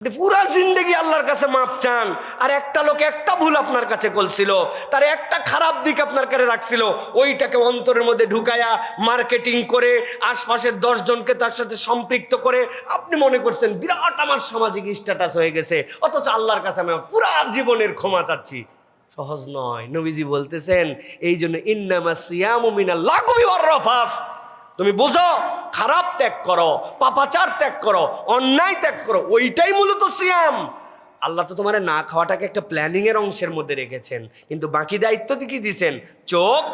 পুরা জিন্দেগি আল্লাহর কাছে মাপ চান, আর একটা লোক একটা ভুল আপনার কাছে করছিল, তার একটা খারাপ দিক আপনার কাছে রাখছিল, ওইটাকে অন্তরের মধ্যে ঢুকায়া মার্কেটিং করে আশপাশের 10 জনকে তার সাথে সম্পৃক্ত করে আপনি মনে করছেন বিরাট আমার সামাজিক স্ট্যাটাস হয়ে গেছে, অথচ আল্লাহর কাছে আমি পুরা জীবনের ক্ষমা চাচ্ছি। সহজ নয়। নবীজি বলতেছেন এই জন্য ইন্নামা সিয়ামু মিনাল লাগবি ওয়ার রাফাস, তুমি বুঝো, খারাপ ত্যাগ করো, পাপাচার ত্যাগ করো, অন্যায় ত্যাগ করো, ওইটাই মূলত সিয়াম। আল্লাহ তো তোমার না খাওয়াটাকে একটা প্ল্যানিং এর অংশের মধ্যে রেখেছেন, কিন্তু বাকি দায়িত্ব কি দিয়েছেন? চোখ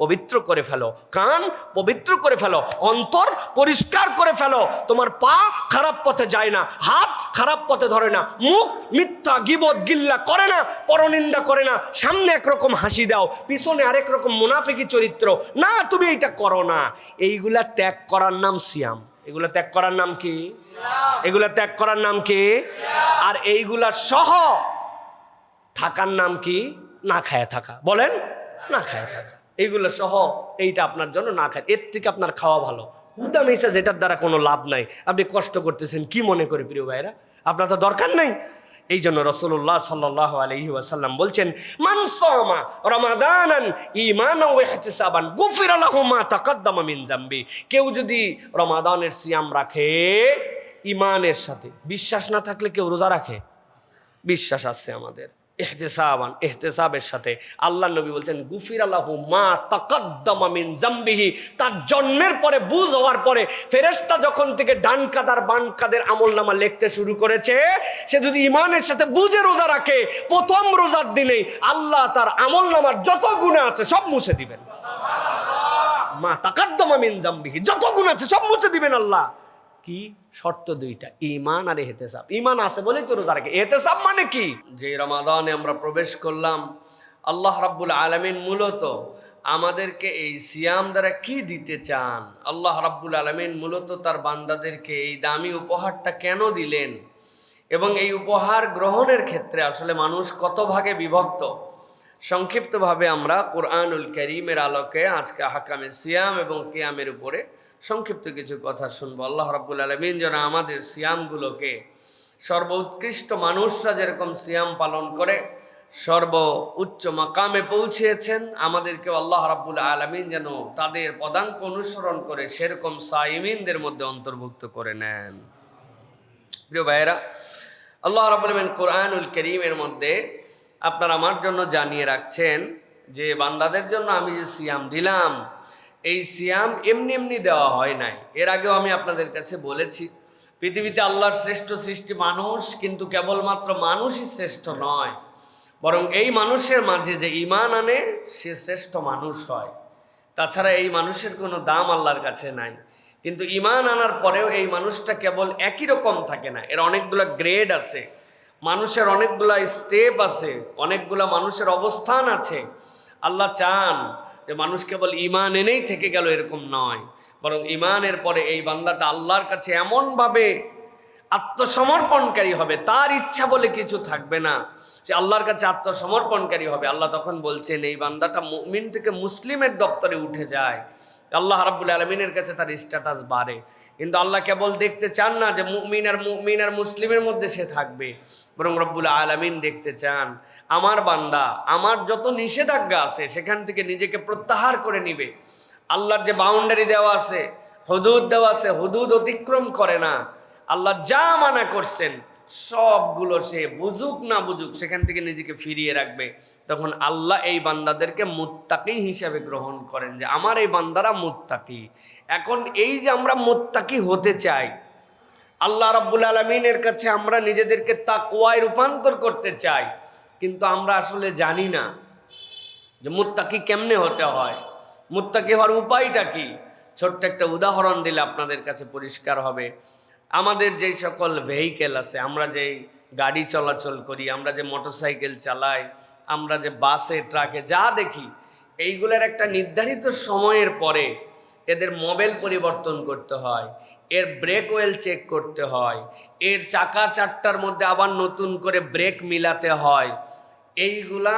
পবিত্র করে ফেলো, কান পবিত্র করে ফেলো, অন্তর পরিষ্কার করে ফেলো, তোমার পা খারাপ পথে যায় না, হাত খারাপ পথে ধরে না, মুখ মিথ্যা গীবত গিল্লা করে না, পরনিন্দা করে না, সামনে একরকম হাসি দাও, পিছনে আরেক রকম মুনাফিকি চরিত্র, না তুমি এইটা করো না। এইগুলা ত্যাগ করার নাম সিয়াম। এগুলা ত্যাগ করার নাম কি? এগুলা ত্যাগ করার নাম কি? আর এইগুলা সহ থাকার নাম কি? না খায়া থাকা। বলেন, না খায়া থাকা। এইগুলো সহ এইটা আপনার জন্য না খায়, এর থেকে আপনার খাওয়া ভালো। হুদা মিশা যেটার দ্বারা কোনো লাভ নাই, আপনি কষ্ট করতেছেন কি মনে করে প্রিয় ভাইরা? আপনার তো দরকার নাই। এই জন্য রাসূলুল্লাহ সাল্লাল্লাহু আলাইহি ওয়াসাল্লাম বলছেন, মান সামা রমাদানান ঈমানান ওয়া ইহতিসাবান গুফিরা লাহু মা তাকাদ্দামা মিন যামবি। কেউ যদি রমাদানের সিয়াম রাখে ঈমানের সাথে, বিশ্বাস না থাকলে কেউ রোজা রাখে? বিশ্বাস আছে আমাদের, ইহতিসাবান, ইহতিসাবের সাথে। আল্লাহ নবী বলছেন গুফিরা লাহু মা তাকাদ্দামা মিন যামবিহি, তার জন্মের পরে বুঝ হওয়ার পরে ফেরেশতা যখন থেকে ডান কাদার বাম কাদের আমলনামা লিখতে শুরু করেছে, সে যদি ঈমানের সাথে বুঝে রোজা রাখে, প্রথম রোজার দিনেই আল্লাহ তার আমলনামার যত গুনাহ আছে সব মুছে দিবেন। মা তাকাদ্দামা মিন যামবিহি, যত গুনাহ আছে সব মুছে দিবেন আল্লাহ। কি শর্ত? দুইটা, ঈমান আর ইহতিসাব। ঈমান আছে বলেই তো রোজা রাখে। ইহতিসাব মানে কি? যে রমাদানে আমরা প্রবেশ করলাম, আল্লাহ রাব্বুল আলামিন মূলত আমাদেরকে এই সিয়াম দ্বারা কি দিতে চান? আল্লাহ রাব্বুল আলামিন মূলত তার বান্দাদেরকে এই দামি উপহারটা কেন দিলেন, এবং এই উপহার গ্রহণের ক্ষেত্রে আসলে মানুষ কত ভাগে বিভক্ত, সংক্ষিপ্তভাবে আমরা কোরআনুল কারীমের আলোকে আজকে আহকামে সিয়াম এবং কিয়ামের উপরে সংক্ষিপ্ত কিছু কথা শুনবো। আল্লাহ রাব্বুল আলামিন যেন আমাদের সিয়ামগুলোকে সর্বোৎকৃষ্ট মানুষরা যেরকম সিয়াম পালন করে সর্ব উচ্চ মাকামে পৌঁছেছেন, আমাদেরকেও আল্লাহ রাব্বুল আলামিন যেন তাদের পদাঙ্ক অনুসরণ করে সেরকম সাইমিনদের মধ্যে অন্তর্ভুক্ত করে নেন। প্রিয় ভাইয়েরা, আল্লাহ রাব্বুল আলামিন কোরআনুল কারীমের মধ্যে আপনারা আমার জন্য জানিয়ে রাখছেন যে বান্দাদের জন্য আমি যে সিয়াম দিলাম, এই সিয়াম এমনি এমনি দেওয়া হয় নাই। এর আগেও আমি আপনাদের কাছে বলেছি, পৃথিবীতে আল্লাহর শ্রেষ্ঠ সৃষ্টি মানুষ, কিন্তু কেবলমাত্র মানুষই শ্রেষ্ঠ নয়, বরং এই মানুষের মাঝে যে ঈমান আনে সে শ্রেষ্ঠ মানুষ হয়। তাছাড়া এই মানুষের কোনো দাম আল্লাহর কাছে নাই। কিন্তু ঈমান আনার পরেও এই মানুষটা কেবল একই রকম থাকে না, এর অনেকগুলো গ্রেড আছে, মানুষের অনেকগুলা স্টেপ আছে, অনেকগুলা মানুষের অবস্থান আছে। আল্লাহ চান যে মানুষ কেবল ঈমান এনেই থেকে গেল এরকম নয়, বরং ঈমানের পরে এই বান্দাটা আল্লাহর কাছে এমনভাবে আত্মসমর্পণকারী হবে, তার ইচ্ছা বলে কিছু থাকবে না, যে আল্লাহর কাছে আত্মসমর্পণকারী হবে। আল্লাহ তখন বলছেন এই বান্দাটা মুমিন থেকে মুসলিমের দপ্তরে উঠে যায়, আল্লাহ রাব্বুল আলামিনের কাছে তার স্ট্যাটাস বাড়ে। কিন্তু আল্লাহ কেবল দেখতে চান না যে মুমিন আর মুসলিমের মধ্যে সে থাকবে, বরং রব্বুল আলামিন দেখতে চান আমার বান্দা আমার যত নিষেধাজ্ঞা আছে সেখান থেকে নিজেকে প্রত্যাহার করে নিবে। আল্লাহর যে বাউন্ডারি দেওয়া আছে, হুদুদ দেওয়া আছে, হুদুদ অতিক্রম করে না। আল্লাহ যা মানা করছেন সবগুলো সে বুঝুক না বুঝুক সেখান থেকে নিজেকে ফিরিয়ে রাখবে। তখন আল্লাহ এই বান্দাদেরকে মুত্তাকি হিসাবে গ্রহণ করেন, যে আমার এই বান্দারা মুত্তাকি। এখন এই যে আমরা মুত্তাকি হতে চাই, আল্লাহ রাব্বুল আলামিনের কাছে আমরা নিজেদেরকে তাকওয়ায় রূপান্তর করতে চাই, কিন্তু আমরা আসলে জানি না যে মুত্তাকি কেমনে হতে হয়, মুত্তাকি হওয়ার উপায়টা কি। ছোট্ট একটা উদাহরণ দিলে আপনাদের কাছে পরিষ্কার হবে। আমাদের যেই সকল ভেহিকেল আছে, আমরা যেই গাড়ি চলাচল করি, আমরা যে মোটরসাইকেল চালাই, আমরা যে বাসে ট্রাকে যা দেখি, এইগুলোর একটা নির্ধারিত সময়ের পরে এদের মোবিল পরিবর্তন করতে হয়, এর ব্রেক ওয়েল চেক করতে হয়, এর চাকা চারটার মধ্যে আবার নতুন করে ব্রেক মিলাতে হয়। এইগুলা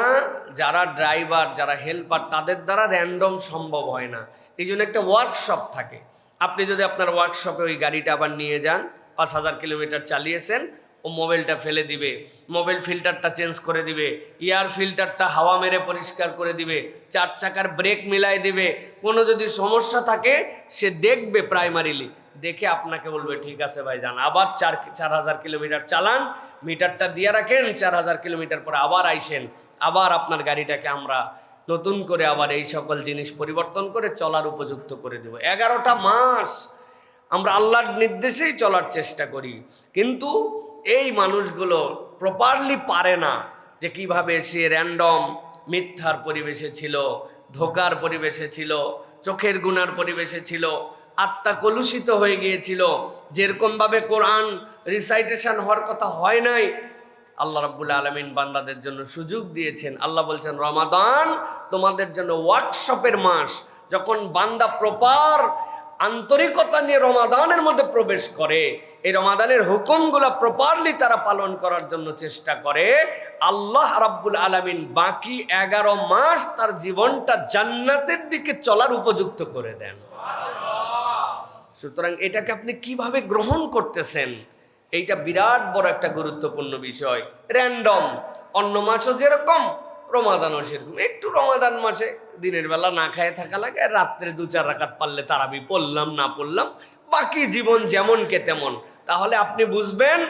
যারা ড্রাইভার, যারা হেল্পার, তাদের দ্বারা র্যান্ডম সম্ভব হয় না। এই জন্য একটা ওয়ার্কশপ থাকে। আপনি যদি আপনার ওয়ার্কশপে ওই গাড়িটা আবার নিয়ে যান, 5000 কিলোমিটার চালিয়েছেন, ও মোবাইলটা ফেলে দিবে, মোবাইল ফিল্টারটা চেঞ্জ করে দিবে, এয়ার ফিল্টারটা হাওয়া মেরে পরিষ্কার করে দিবে, 4 চাকার ব্রেক মিলাই দিবে। কোনো যদি সমস্যা থাকে সে দেখবে প্রাইমারিলি, দেখে আপনাকে বলবে ঠিক আছে ভাই যান, আবার 4000 কিলোমিটার চালান, মিটারটা দিয়ে রাখেন, 4000 কিলোমিটার পরে আবার আইসেন, আবার আপনার গাড়িটাকে আমরা নতুন করে আবার এই সকল জিনিস পরিবর্তন করে চলার উপযুক্ত করে দেব। 11টা মাস আমরা আল্লাহর নির্দেশেই চলার চেষ্টা করি, কিন্তু এই মানুষগুলো প্রপারলি পারে না যে কিভাবে সে র্যান্ডম মিথ্যার পরিবেশে ছিল, ধোকার পরিবেশে ছিল, চোখের গুনার পরিবেশে ছিল, আত্মা কলুষিত হয়ে গিয়েছিল, যেরকমভাবে কোরআন রিসাইটেশন হওয়ার কথা হয় নাই। আল্লাহ রাব্বুল আলামিন বান্দাদের জন্য সুযোগ দিয়েছেন। আল্লাহ বলছেন রমাদান তোমাদের জন্য ওয়ার্কশপের মাস। যখন বান্দা প্রপার আন্তরিকতা নিয়ে রমাদানের মধ্যে প্রবেশ করে, এই রমাদানের হুকুমগুলো প্রপারলি তারা পালন করার জন্য চেষ্টা করে, আল্লাহ রাব্বুল আলামিন বাকি 11 মাস তার জীবনটা জান্নাতের দিকে চলার উপযুক্ত করে দেন। সুতরাং এটাকে আপনি কিভাবে গ্রহণ করতেছেন, এইটা বিরাট বড় একটা গুরুত্বপূর্ণ বিষয়। র্যান্ডম অন্য মাসও যেরকম, রমাদানও সেরকম। একটু রমাদান মাসে দিনের বেলা না খায় থাকা লাগে, রাত্রে 2-4 রাকাত পারলে তারাবি পড়লাম, না পড়লাম, বাকি জীবন যেমনকে তেমন। তাহলে আপনি বুঝবেন,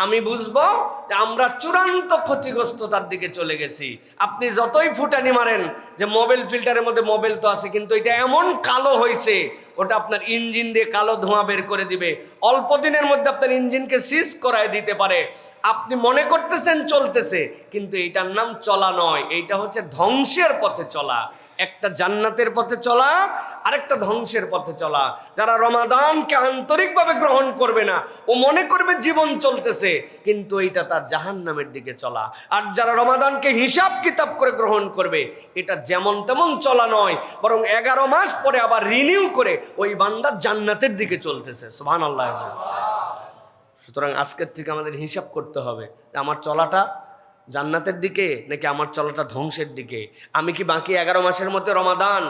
আমি বুঝবো যে আমরা চূড়ান্ত ক্ষতিগ্রস্ততার দিকে চলে গেছি। আপনি যতই ফুটানি মারেন যে মোবাইল ফিল্টারের মধ্যে মোবাইল তো আছে, কিন্তু এটা এমন কালো হয়েছে, ওটা আপনার ইঞ্জিন দিয়ে কালো ধোঁয়া বের করে দিবে, অল্প দিনের মধ্যে আপনার ইঞ্জিনকে সিজ করায় দিতে পারে। আপনি মনে করতেছেন চলতেছে, কিন্তু এইটার নাম চলা নয়, এইটা হচ্ছে ধ্বংসের পথে চলা। একটা জান্নাতের পথে চলা, আরেকটা ধ্বংসের পথে চলা। যারা রমাদানকে আন্তরিকভাবে গ্রহণ করবে না, ও মনে করবে জীবন চলতেছে, কিন্তু এইটা তার জাহান্নামের দিকে চলা। আর যারা রমাদানকে হিসাব কিতাব করে গ্রহণ করবে, এটা যেমন তেমন চলা নয়, বরং 11 মাস পরে আবার রিনিউ করে ওই বান্দা জান্নাতের দিকে চলতেছে। সুবহানাল্লাহ। সুতরাং আজকের থেকে আমাদের হিসাব করতে হবে যে আমার চলাটা জান্নাতের দিকে নাকি আমার চলাটা ধ্বংসের দিকে। আমি কি বাকি 11 মাসের মধ্যে রমাদান,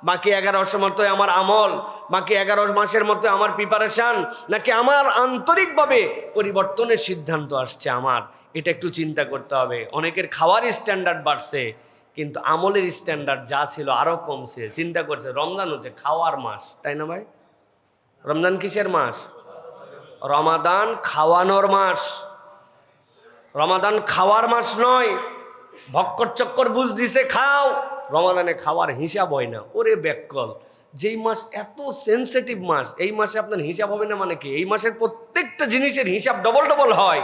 বাকি 11 মতো আমার আমল, বাকি 11 মাসের মতো আমার প্রিপারেশান, নাকি আমার আন্তরিকভাবে পরিবর্তনের সিদ্ধান্ত আসছে আমার? এটা একটু চিন্তা করতে হবে। অনেকের খাওয়ার স্ট্যান্ডার্ড বাড়ছে, কিন্তু আমলের স্ট্যান্ডার্ড যা ছিল আরও কমছে। চিন্তা করছে রমজান হচ্ছে খাওয়ার মাস, তাই না ভাই? রমজান কিসের মাস? রমাদান খাওয়ানোর মাস। রমাদান খাওয়ার মাস নয়। ভক্কর চক্কর বুঝ দিছে খাও, রমাদানে খাওয়ার হিসাব হয় না। ওরে ব্যাককল, যেই মাস এত সেন্সিটিভ মাস, এই মাসে আপনার হিসাব হবে না মানে কি? এই মাসের প্রত্যেকটা জিনিসের হিসাব ডবল ডবল হয়।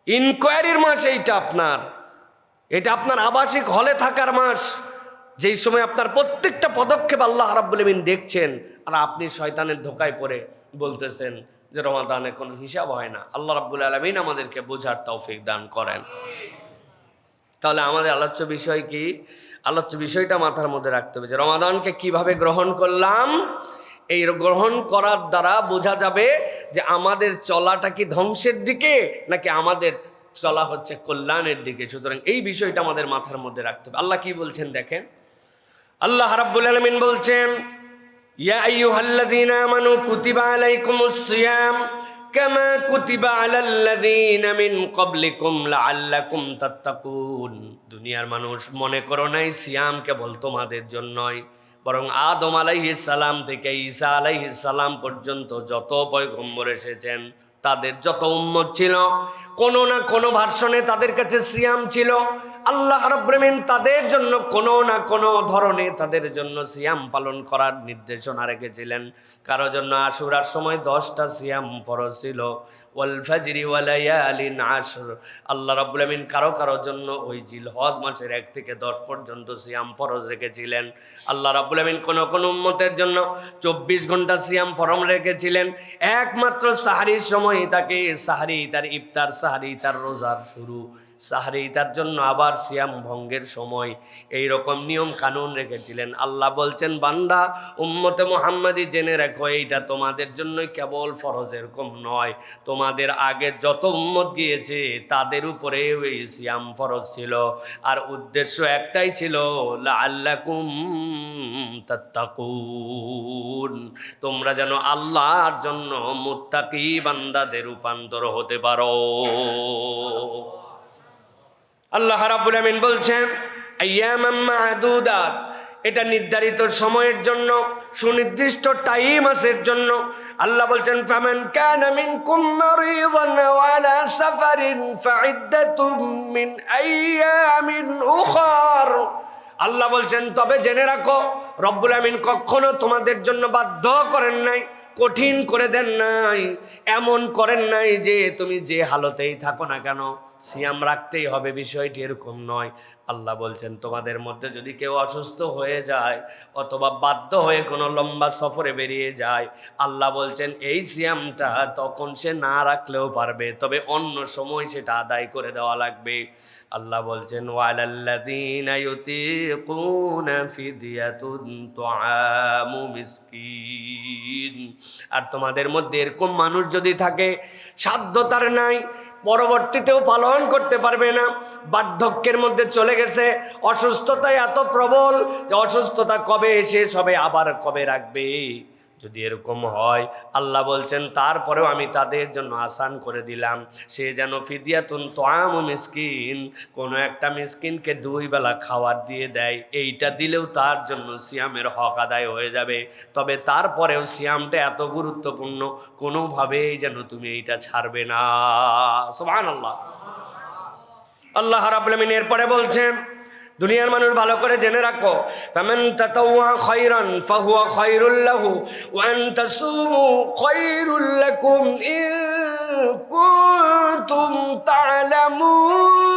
ইনকোয়ারির মাস এইটা আপনার, এটা আপনার আবাসিক হলে থাকার মাস, যেই সময় আপনার প্রত্যেকটা পদক্ষেপ আল্লাহ রাব্বুল আলামিন দেখছেন, আর আপনি শয়তানের ধোকায় পড়ে বলতেছেন যে রমাদানে কোনো হিসাব হয় না। আল্লাহ রাব্বুল আলামিন আমাদেরকে বোঝার তৌফিক দান করেন। তাহলে আমাদের আলোচ্য বিষয় কি? আলোচ্য বিষয়টা মাথার মধ্যে রাখতে হবে যে রমাদানকে কিভাবে গ্রহণ করলাম। এই গ্রহণ করার দ্বারা বোঝা যাবে যে আমাদের চলাটা কি ধ্বংসের দিকে নাকি আমাদের চলা হচ্ছে কল্যাণের দিকে। সুতরাং এই বিষয়টা আমাদের মাথার মধ্যে রাখতে হবে। আল্লাহ কি বলছেন দেখেন, আল্লাহ রাব্বুল আলামিন বলছেন ইয়া আইয়ুহাল্লাযীনা আমানু কুতিবা আলাইকুমুস সিয়াম কামা কুতিবা আলাল্লাযীনা মিন ক্বাবলিকুম লাআল্লাকুম তাত্তাকুন। দুনিয়ার মানুষ মনে করো নাই সিয়াম কেবল তোমাদের জন্যই, বরং আদম আলাইহিস সালাম থেকে ঈসা আলাইহিস সালাম পর্যন্ত যত পয়গম্বর এসেছেন তাদের যত উম্মত ছিল, কোনো না কোনো ভার্সনে তাদের কাছে সিয়াম ছিল। আল্লাহ রাব্বুল আলামিন তাদের জন্য কোনো না কোনো ধরনে তাদের জন্য সিয়াম পালন করার নির্দেশনা রেখেছিলেন। কারো জন্য আশুরার সময় 10টা সিয়াম ফরজ ছিল, ওয়াল ফাজরি ওয়া লায়ালিন আশর। আল্লাহ রাব্বুল আলামিন কারো জন্য ওই জিলহজ মাসের 1 থেকে 10 পর্যন্ত সিয়াম ফরজ রেখেছিলেন। আল্লাহ রাব্বুল আলামিন কোন উম্মতের জন্য 24 ঘন্টা সিয়াম ফরজ রেখেছিলেন। একমাত্র সাহরির সময় তাকে সাহরি, তার ইফতার, সাহরি তার রোজার শুরু, সাহরি তার জন্য আবার সিয়াম ভঙ্গের সময় এই রকম নিয়ম কানুন রেখেছিলেন। আল্লাহ বলছেন, বান্দা উম্মতে মুহাম্মাদি জেনে রাখো, এইটা তোমাদের জন্যই কেবল ফরজ, এরকম নয়, তোমাদের আগে যত উম্মত গিয়েছে তাদের উপরেও এই সিয়াম ফরজ ছিল। আর উদ্দেশ্য একটাই ছিল, লাআল্লাকুম তাত্তাকুন, তোমরা যেন আল্লাহর জন্য মুত্তাকি বান্দাদের রূপান্তর হতে পারো। আল্লাহ রাব্বুল আমিন বলছেন আইয়ামাম মা'দুদাত, এটা নির্ধারিত সময়ের জন্য, সুনির্দিষ্ট টাইম আছে এর জন্য। আল্লাহ বলছেন ফামান কানা মিনকুম মারিদান আও আলা সাফারিন ফাইদ্দাতুম মিন আইয়ামিন উখার। আল্লাহ বলছেন তবে জেনে রাখো, রব্বুল আমিন কখনো তোমাদের জন্য বাধ্য করেন নাই, কঠিন করে দেন নাই, এমন করেন নাই যে তুমি যে হালতেই থাকো না কেন সিয়াম রাখতেই হবে, বিষয়টি এরকম নয়। আল্লাহ বলছেন তোমাদের মধ্যে যদি কেউ অসুস্থ হয়ে যায় অথবা বাধ্য হয়ে কোনো লম্বা সফরে বেরিয়ে যায়, আল্লাহ বলছেন এই সিয়ামটা তখন সে না রাখলেও পারবে, তবে অন্য সময় সেটা আদায় করে দেওয়া লাগবে। আল্লাহ বলছেন ওয়ালাল্লাযীনা ইউতীকুনা ফিদিয়াতুন তুআমু মিসকিন, আর তোমাদের মধ্যে এরকম মানুষ যদি থাকে সাধ্য তার নাই, পরবর্তীতেও পালন করতে পারবে না, বার্ধক্যের মধ্যে চলে গেছে, অসুস্থতায় এত প্রবল যে অসুস্থতা কবে শেষ হবে আবার কবে রাখবে, যদি এরকম হয় আল্লাহ বলছেন তারপরেও আমি তাদের জন্য আসান করে দিলাম, সে যেন ফিদিয়াতুন তুআমু মিসকিন, কোনো একটা মিসকিনকে 2 বেলা খাবার দিয়ে দেয়, এইটা দিলেও তার জন্য সিয়ামের হক আদায় হয়ে যাবে। তবে তারপরেও সিয়ামটা এত গুরুত্বপূর্ণ, কোনোভাবেই যেন তুমি এইটা ছাড়বে না। সুবহানাল্লাহ। আল্লাহ রাব্বুল আমিন এরপরে বলছেন, দুনিয়ার মানুষ ভালো করে জেনে রাখো, ফামান তাতাওয়া খায়রান ফাহুয়া খায়রুল লাহু ওয়া আন তাসুমু খায়রুল লাকুম ইন কুনতুম তা'লামুন।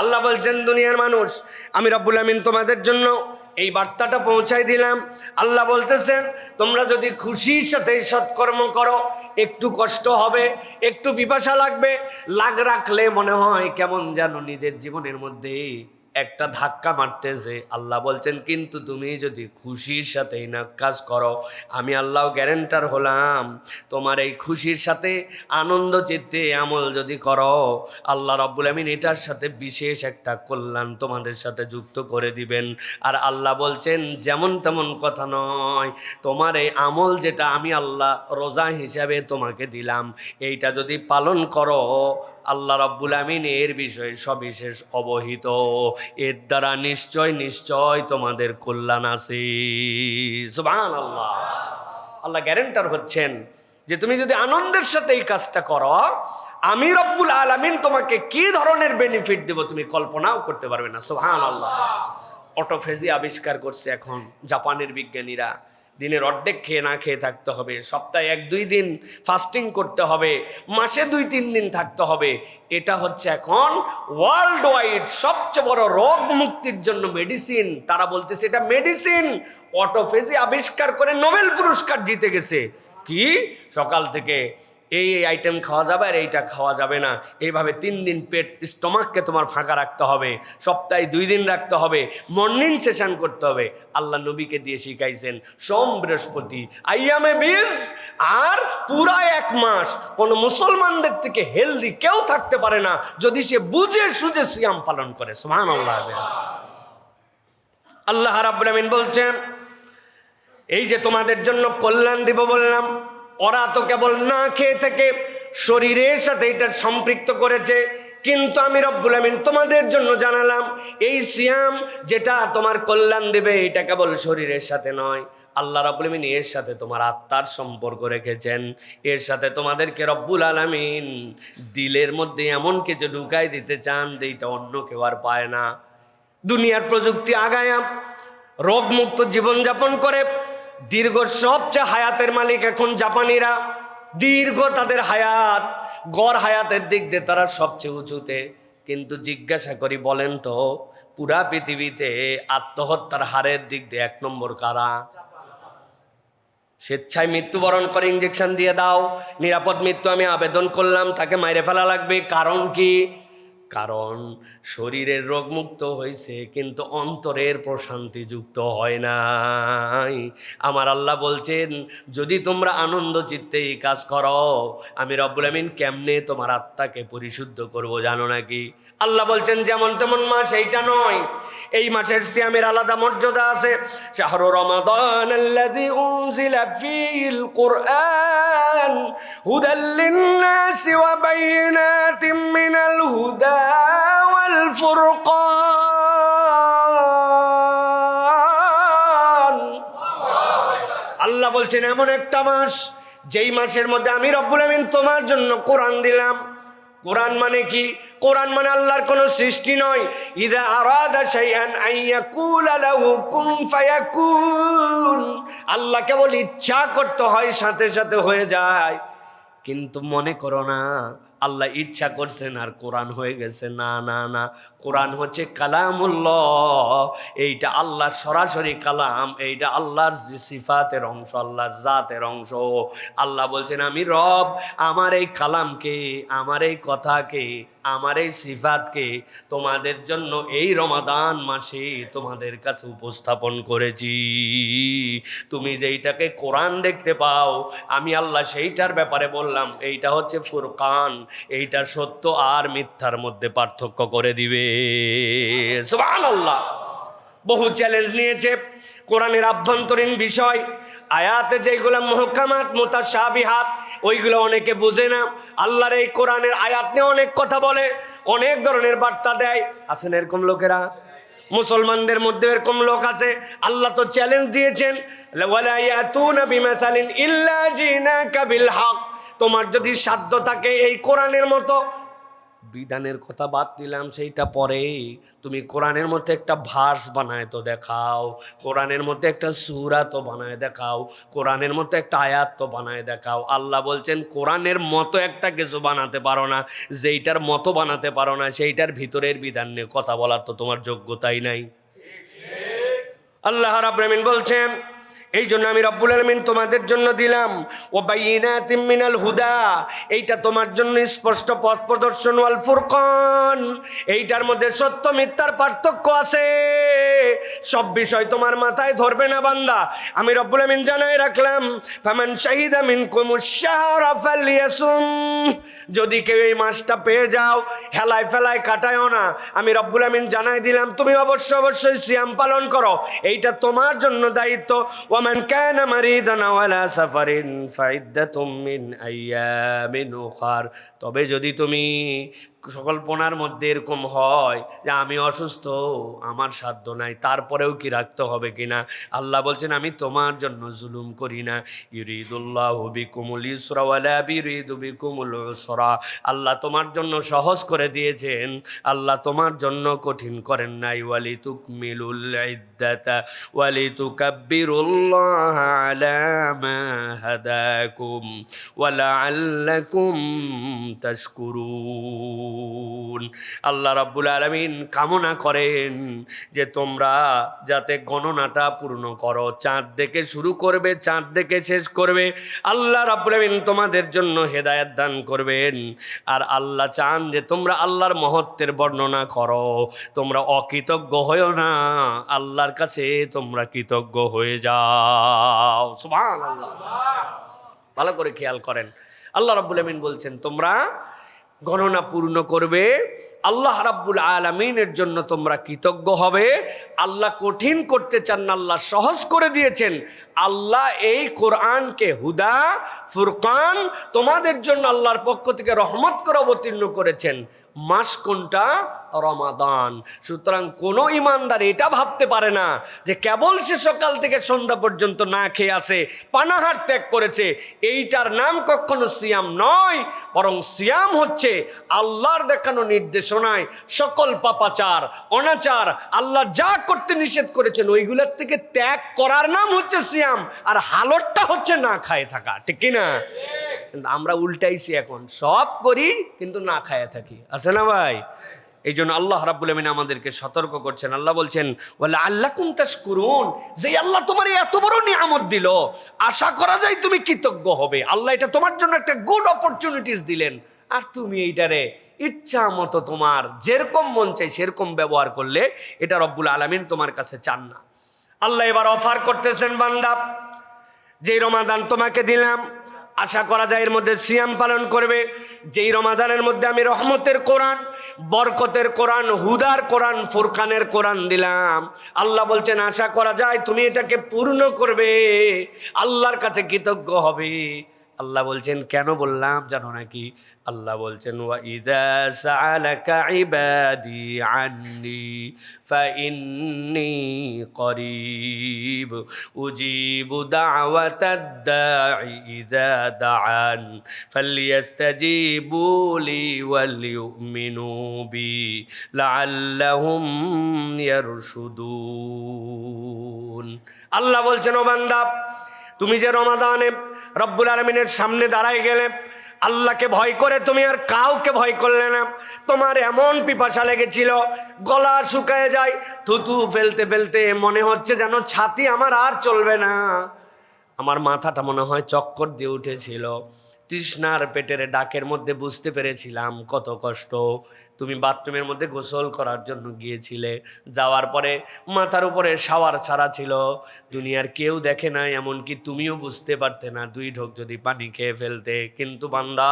আল্লাহ বলছেন দুনিয়ার মানুষ, আমি রব্বুল আমিন তোমাদের জন্য এই বার্তাটা পৌঁছাই দিলাম। আল্লাহ বলতেছেন তোমরা যদি খুশির সাথে সৎকর্ম করো, একটু কষ্ট হবে, একটু পিপাসা লাগবে, রাখলে মনে হয় কেমন যেন নিজের জীবনের মধ্যে একটা ধাক্কা মারতেছে। আল্লাহ বলছেন কিন্তু তুমি যদি খুশির সাথে না কাজ করো, আমি আল্লাহ গ্যারান্টার হলাম, তোমার এই খুশির সাথে আনন্দ চিত্তে আমল যদি করো, আল্লাহ রাব্বুল আমিন এটার সাথে বিশেষ একটা কল্যাণ তোমাদের সাথে যুক্ত করে দিবেন। আর আল্লাহ বলছেন যেমন তেমন কথা নয়, তোমার এই আমল যেটা আমি আল্লাহ রোজা হিসাবে তোমাকে দিলাম, এইটা যদি পালন করো, আল্লাহ রাব্বুল আমিন এর বিষয়ে সবিশেষ অবহিত, এর দ্বারা নিশ্চয় তোমাদের কল্যাণ আছে। সুবহানাল্লাহ। আল্লাহ গ্যারান্টার হচ্ছেন যে তুমি যদি আনন্দের সাথে এই কাজটা করো, আমি রব্বুল আলামিন তোমাকে কি ধরনের বেনিফিট দেব তুমি কল্পনাও করতে পারবে না। সুবহানাল্লাহ। অটোফেজি আবিষ্কার করছে এখন জাপানের বিজ্ঞানীরা, দিনের অর্ধেক খেয়ে না খেয়ে থাকতে হবে, সপ্তাহে 1-2 দিন ফাস্টিং করতে হবে, মাসে 2-3 দিন থাকতে হবে। এটা হচ্ছে এখন ওয়ার্ল্ড ওয়াইড সবচেয়ে বড় রোগ মুক্তির জন্য মেডিসিন। তারা বলতেছে এটা মেডিসিন। অটোফেজি আবিষ্কার করে নোবেল পুরস্কার জিতে গেছে। কি সকাল থেকে এই আইটেম খাওয়া যাবে আর এইটা খাওয়া যাবে না, এইভাবে 3 দিন পেট স্টমাককে তোমার ফাঁকা রাখতে হবে, সপ্তাহে 2 দিন রাখতে হবে, মর্নিং সেশন করতে হবে। আল্লাহ নবীকে দিয়ে শিখাইছেন সোম বৃহস্পতি আইয়ামে 20, আর পুরা 1 মাস কোনো মুসলমানদের থেকে হেলদি কেউ থাকতে পারে না যদি সে বুঝে সুঝে সিয়াম পালন করে। সুবহানাল্লাহ। আল্লাহ রাব্বুল আমিন বলছেন এই যে তোমাদের জন্য কল্যাণ দিব বললাম, ওরা তো কেবল না খেয়ে থেকে শরীরের সাথে এটা সম্পৃক্ত করেছে, কিন্তু আমি রব্বুল আমিন তোমাদের জন্য জানালাম এই সিয়াম যেটা তোমার কল্যাণ দেবে, এটা কেবল শরীরের সাথে নয়, আল্লাহ রাব্বুল আমিন এর সাথে তোমার আত্মার সম্পর্ক রেখেছেন। এর সাথে তোমাদেরকে রব্বুল আলামিন দিলের মধ্যে এমন কিছু ঢুকাই দিতে চান যে এটা অন্য কেউ আর পায় না। দুনিয়ার প্রযুক্তি আগায়া রোগমুক্ত জীবনযাপন করে দীর্ঘ সবচেয়ে হায়াতের মালিক এখন জাপানিরা, দীর্ঘ তাদের হায়াত, গড় হায়াতের দিক দিয়ে তারা সবচেয়ে উঁচুতে। কিন্তু জিজ্ঞাসা করি বলেন তো পুরা পৃথিবীতে আত্মহত্যার হারের দিক দিয়ে 1 নম্বর কারা? স্বেচ্ছায় মৃত্যুবরণ করে ইঞ্জেকশন দিয়ে দাও, নিরাপদ মৃত্যু আমি আবেদন করলাম, তাকে মাইরে ফেলা লাগবে। কারণ কি? কারণ শরীরের রোগমুক্ত হয়েছে কিন্তু অন্তরের প্রশান্তি যুক্ত হয় নাই। আমার আল্লাহ বলছেন যদি তোমরা আনন্দ চিত্তে এই কাজ করো, আমি রব্বুল আমিন কেমনে তোমার আত্মাকে পরিশুদ্ধ করব জানো নাকি? আল্লাহ বলছেন যেমন তেমন মাস এইটা নয়, এই মাসের সিয়ামের আলাদা মর্যাদা আছে। শাহরু রমাদান আল্লাযী উনজিলা ফীহিল কুরআন হুদাল লিন-নাসি ওয়া বাইয়িনাতিম মিনাল হুদা ওয়াল ফুরকান। আল্লাহ বলছেন এমন একটা মাস যেই মাসের মধ্যে আমি রব্বুল আমিন তোমার জন্য কোরআন দিলাম। কোরআন মানে কি? কোরআন মানে আল্লাহর কোনো সৃষ্টি নয়। ইযা আরাদা শাইআন আইয়াকুলা লাহু কুন ফায়াকুন। আল্লাহ কেবল ইচ্ছা করতে হয়, সাথে সাথে হয়ে যায়। কিন্তু মনে করো না আল্লাহ ইচ্ছা করছেন আর কোরআন হয়ে গেছে। না না না, কোরআন হচ্ছে কালামুল্লাহ, এইটা আল্লাহর সরাসরি কালাম, এইটা আল্লাহর সিফাতের অংশ, আল্লাহর জাতের অংশ। আল্লাহ বলছেন আমি রব আমার এই কালামকে, আমার এই কথাকে, আমার এই সিফাতকে তোমাদের জন্য এই রমাদান মাসে তোমাদের কাছে উপস্থাপন করেছি। তুমি যেইটাকে কোরআন দেখতে পাও আমি আল্লাহ সেইটার ব্যাপারে বললাম এইটা হচ্ছে ফুরকান, এইটা সত্য আর মিথ্যার মধ্যে পার্থক্য করে দিবে। সুবহানাল্লাহ। বহু চ্যালেঞ্জ নিয়েছে কোরআনের আভ্যন্তরীণ বিষয়, আয়াতে যেগুলো মুহকামাত মুতাশাবিহাত ওইগুলো অনেকে বুঝে না। আল্লাহর এই কোরআনের আয়াত নিয়ে অনেক কথা বলে, অনেক ধরনের বার্তা দেয়। আছেন এরকম লোকেরা? মুসলমানদের মধ্যে এরকম লোক আছে। আল্লাহ তো চ্যালেঞ্জ দিয়েছেন ওয়ালা ইয়াতুনা বিমাসালিন ইল্লা জিনাকা বিল হক। তোমার যদি সাধ্য থাকে এই কোরআনের মতো, বিধানের কথা বাদ দিলাম সেইটা পরে, তুমি কোরআনের মধ্যে একটা ভার্স বানায় তো দেখাও, কোরআনের মধ্যে একটা সূরা তো বানায় দেখাও, কোরআনের মধ্যে একটা আয়াত তো বানায় দেখাও। আল্লাহ বলছেন কোরআনের মতো একটা কিছু বানাতে পারো না, যেইটার মতো বানাতে পারো না সেইটার ভিতরের বিধান নিয়ে কথা বলার তো তোমার যোগ্যতাই নাই। আল্লাহ রাব্বুল আমিন বলছেন এই জন্য আমি রব্বুল আলামিন তোমাদের জন্য দিলাম ও বাইয়িনাতিম মিনাল হুদা, এইটা তোমার জন্য স্পষ্ট পথ প্রদর্শন, ওয়াল ফুরকান, এইটার মধ্যে সত্য মিথ্যার পার্থক্য আছে। সব বিষয় তোমার মাথায় ধরবে না বান্দা। আমি রব্বুল আমিন জানাই রাখলাম ফামান শাহিদা মিনকুমুশ শাহরা ফালইয়াসুম। যদি কেউ এই মাসটা পেয়ে যাও হেলায় ফেলায় কাটায়ও না। আমি রব্বুল আমিন জানাই দিলাম তুমি অবশ্যই সিয়াম পালন করো, এইটা তোমার জন্য দায়িত্ব। ওয়ামান কানা মারিদান আও আলা সাফারিন ফাইদ্দাতুম মিন আইয়ামিন উখার। তবে যদি তুমি সকল্পনার মধ্যে এরকম হয় যে আমি অসুস্থ, আমার সাধ্য নাই, তারপরেও কি রাখতে হবে কিনা, আল্লাহ বলছেন আমি তোমার জন্য জুলুম করি না। ইউরিদুল্লাহু বিকুমুল ইউসরা ওয়ালা ইউরিদু বিকুমুল উসরা। আল্লাহ তোমার জন্য সহজ করে দিয়েছেন, আল্লাহ তোমার জন্য কঠিন করেন নাই। ওয়ালিতুকমিলুল ইদ্দাতা ওয়ালিতুকাব্বিরুল্লাহ আলা মা হাদাকুম ওয়া লাআল্লাকুম তাশকুরুন। আল্লাহ রাব্বুল আলামিন কামনা করেন যে তোমরা যাতে গণনাটা পূর্ণ করো, চাঁদ দেখে শুরু করবে, চাঁদ দেখে শেষ করবে। আল্লাহ রাব্বুল আলামিন তোমাদের জন্য হেদায়েত দান করবেন। আর আল্লাহ চান যে তোমরা আল্লাহর মহত্বের বর্ণনা করো, তোমরা অকৃতজ্ঞ হয়েও না, আল্লাহর কাছে তোমরা কৃতজ্ঞ হয়ে যাও। সুবহানাল্লাহ। ভালো করে খেয়াল করেন, আল্লাহ রাব্বুল আলামিন বলছেন তোমরা গণনা পূর্ণ করবে, আল্লাহ রাব্বুল আলামিনের জন্য তোমরা কৃতজ্ঞ হবে। আল্লাহ কঠিন করতে চান না, আল্লাহ সহজ করে দিয়েছেন। আল্লাহ এই কোরআনকে হুদা ফুরকান তোমাদের জন্য আল্লাহর পক্ষ থেকে রহমত করে অবতীর্ণ করেছেন। মাস কোনটা? রমাদান। সুতরাং কোনো ইমানদার এটা ভাবতে পারে না যে কেবল সে সকাল থেকে সন্ধ্যা পর্যন্ত না খেয়ে আছে, পানাহার ত্যাগ করেছে, এইটার নাম কখনো সিয়াম নয়। বরং সিয়াম হচ্ছে আল্লাহর দেখানো নির্দেশনায় সকল পাপাচার অনাচার আল্লাহ যা করতে নিষেধ করেছেন ওইগুলোর থেকে ত্যাগ করার নাম হচ্ছে সিয়াম। আর হালতটা হচ্ছে না খায় থাকা, ঠিক কিনা? কিন্তু আমরা উল্টাইছি, এখন সব করি কিন্তু না খায় থাকি, আছে না ভাই? এই জন্য আল্লাহ রাব্বুল আমিন আমাদেরকে সতর্ক করছেন। আল্লাহ বলছেন ওয়ালা আল্লাকুম তাশকুরুন, যে আল্লাহ তোমার এত বড় নিয়ামত দিল, আশা করা যায় তুমি কৃতজ্ঞ হবে। আল্লাহ এটা তোমার জন্য একটা গুড অপরচুনিটিস দিলেন, আর তুমি এইটারে ইচ্ছা মতো তোমার যেরকম মন চাই সেরকম ব্যবহার করলে এটা রব্বুল আলামিন তোমার কাছে চান না। আল্লাহ এবার অফার করতেছেন, বান্দা যেই রমাদান তোমাকে দিলাম, আশা করা যায় এর মধ্যে সিয়াম পালন করবে। যেই রমাদানের মধ্যে আমি রহমতের কোরআন, বরকতের কোরআন, হুদার কোরআন, ফুরকানের কোরআন দিলাম, আল্লাহ বলছেন আশা করা যায় তুমি এটাকে পূর্ণ করবে, আল্লাহর কাছে কৃতজ্ঞ হবে। আল্লাহ বলছেন কেন বললাম জানো নাকি? আল্লাহ বলছেন ওয়া ইযা সাআলাকা ইবাদি আন্নি ফাইন্নী করিব উজিবু দাওয়াতাদ দাঈ ইযা দাআন ফালইস্তাজিবু লি ওয়ালিউমিনু বি লাআল্লাহুম ইয়ারশুদুন। আল্লাহ বলছেন ও বান্দা, তুমি যে রমাদানে রব্বুল আলামিনের সামনে দাঁড়ায় গেলে, আল্লাহকে ভয় করে তুমি আর কাউকে ভয় করলে না। তোমার এমন পিপাসা লেগেছিল, গলা শুকায় যায়, থুতু ফেলতে ফেলতে মনে হচ্ছে যেন ছাতি আমার আর চলবে না, আমার মাথাটা মনে হয় চক্কর দিয়ে উঠেছিল, তৃষ্ণার পেটের ডাকের মধ্যে বুঝতে পেরেছিলাম কত কষ্ট। তুমি বাথরুমের মধ্যে গোসল করার জন্য গিয়েছিলে, যাওয়ার পরে মাথার উপরে শাওয়ার ছাড়া ছিল, দুনিয়ার কেউ দেখে নাই, এমনকি তুমিও বুঝতে পারতে না 2 ঢোক যদি পানি খেয়ে ফেলতে। কিন্তু বান্দা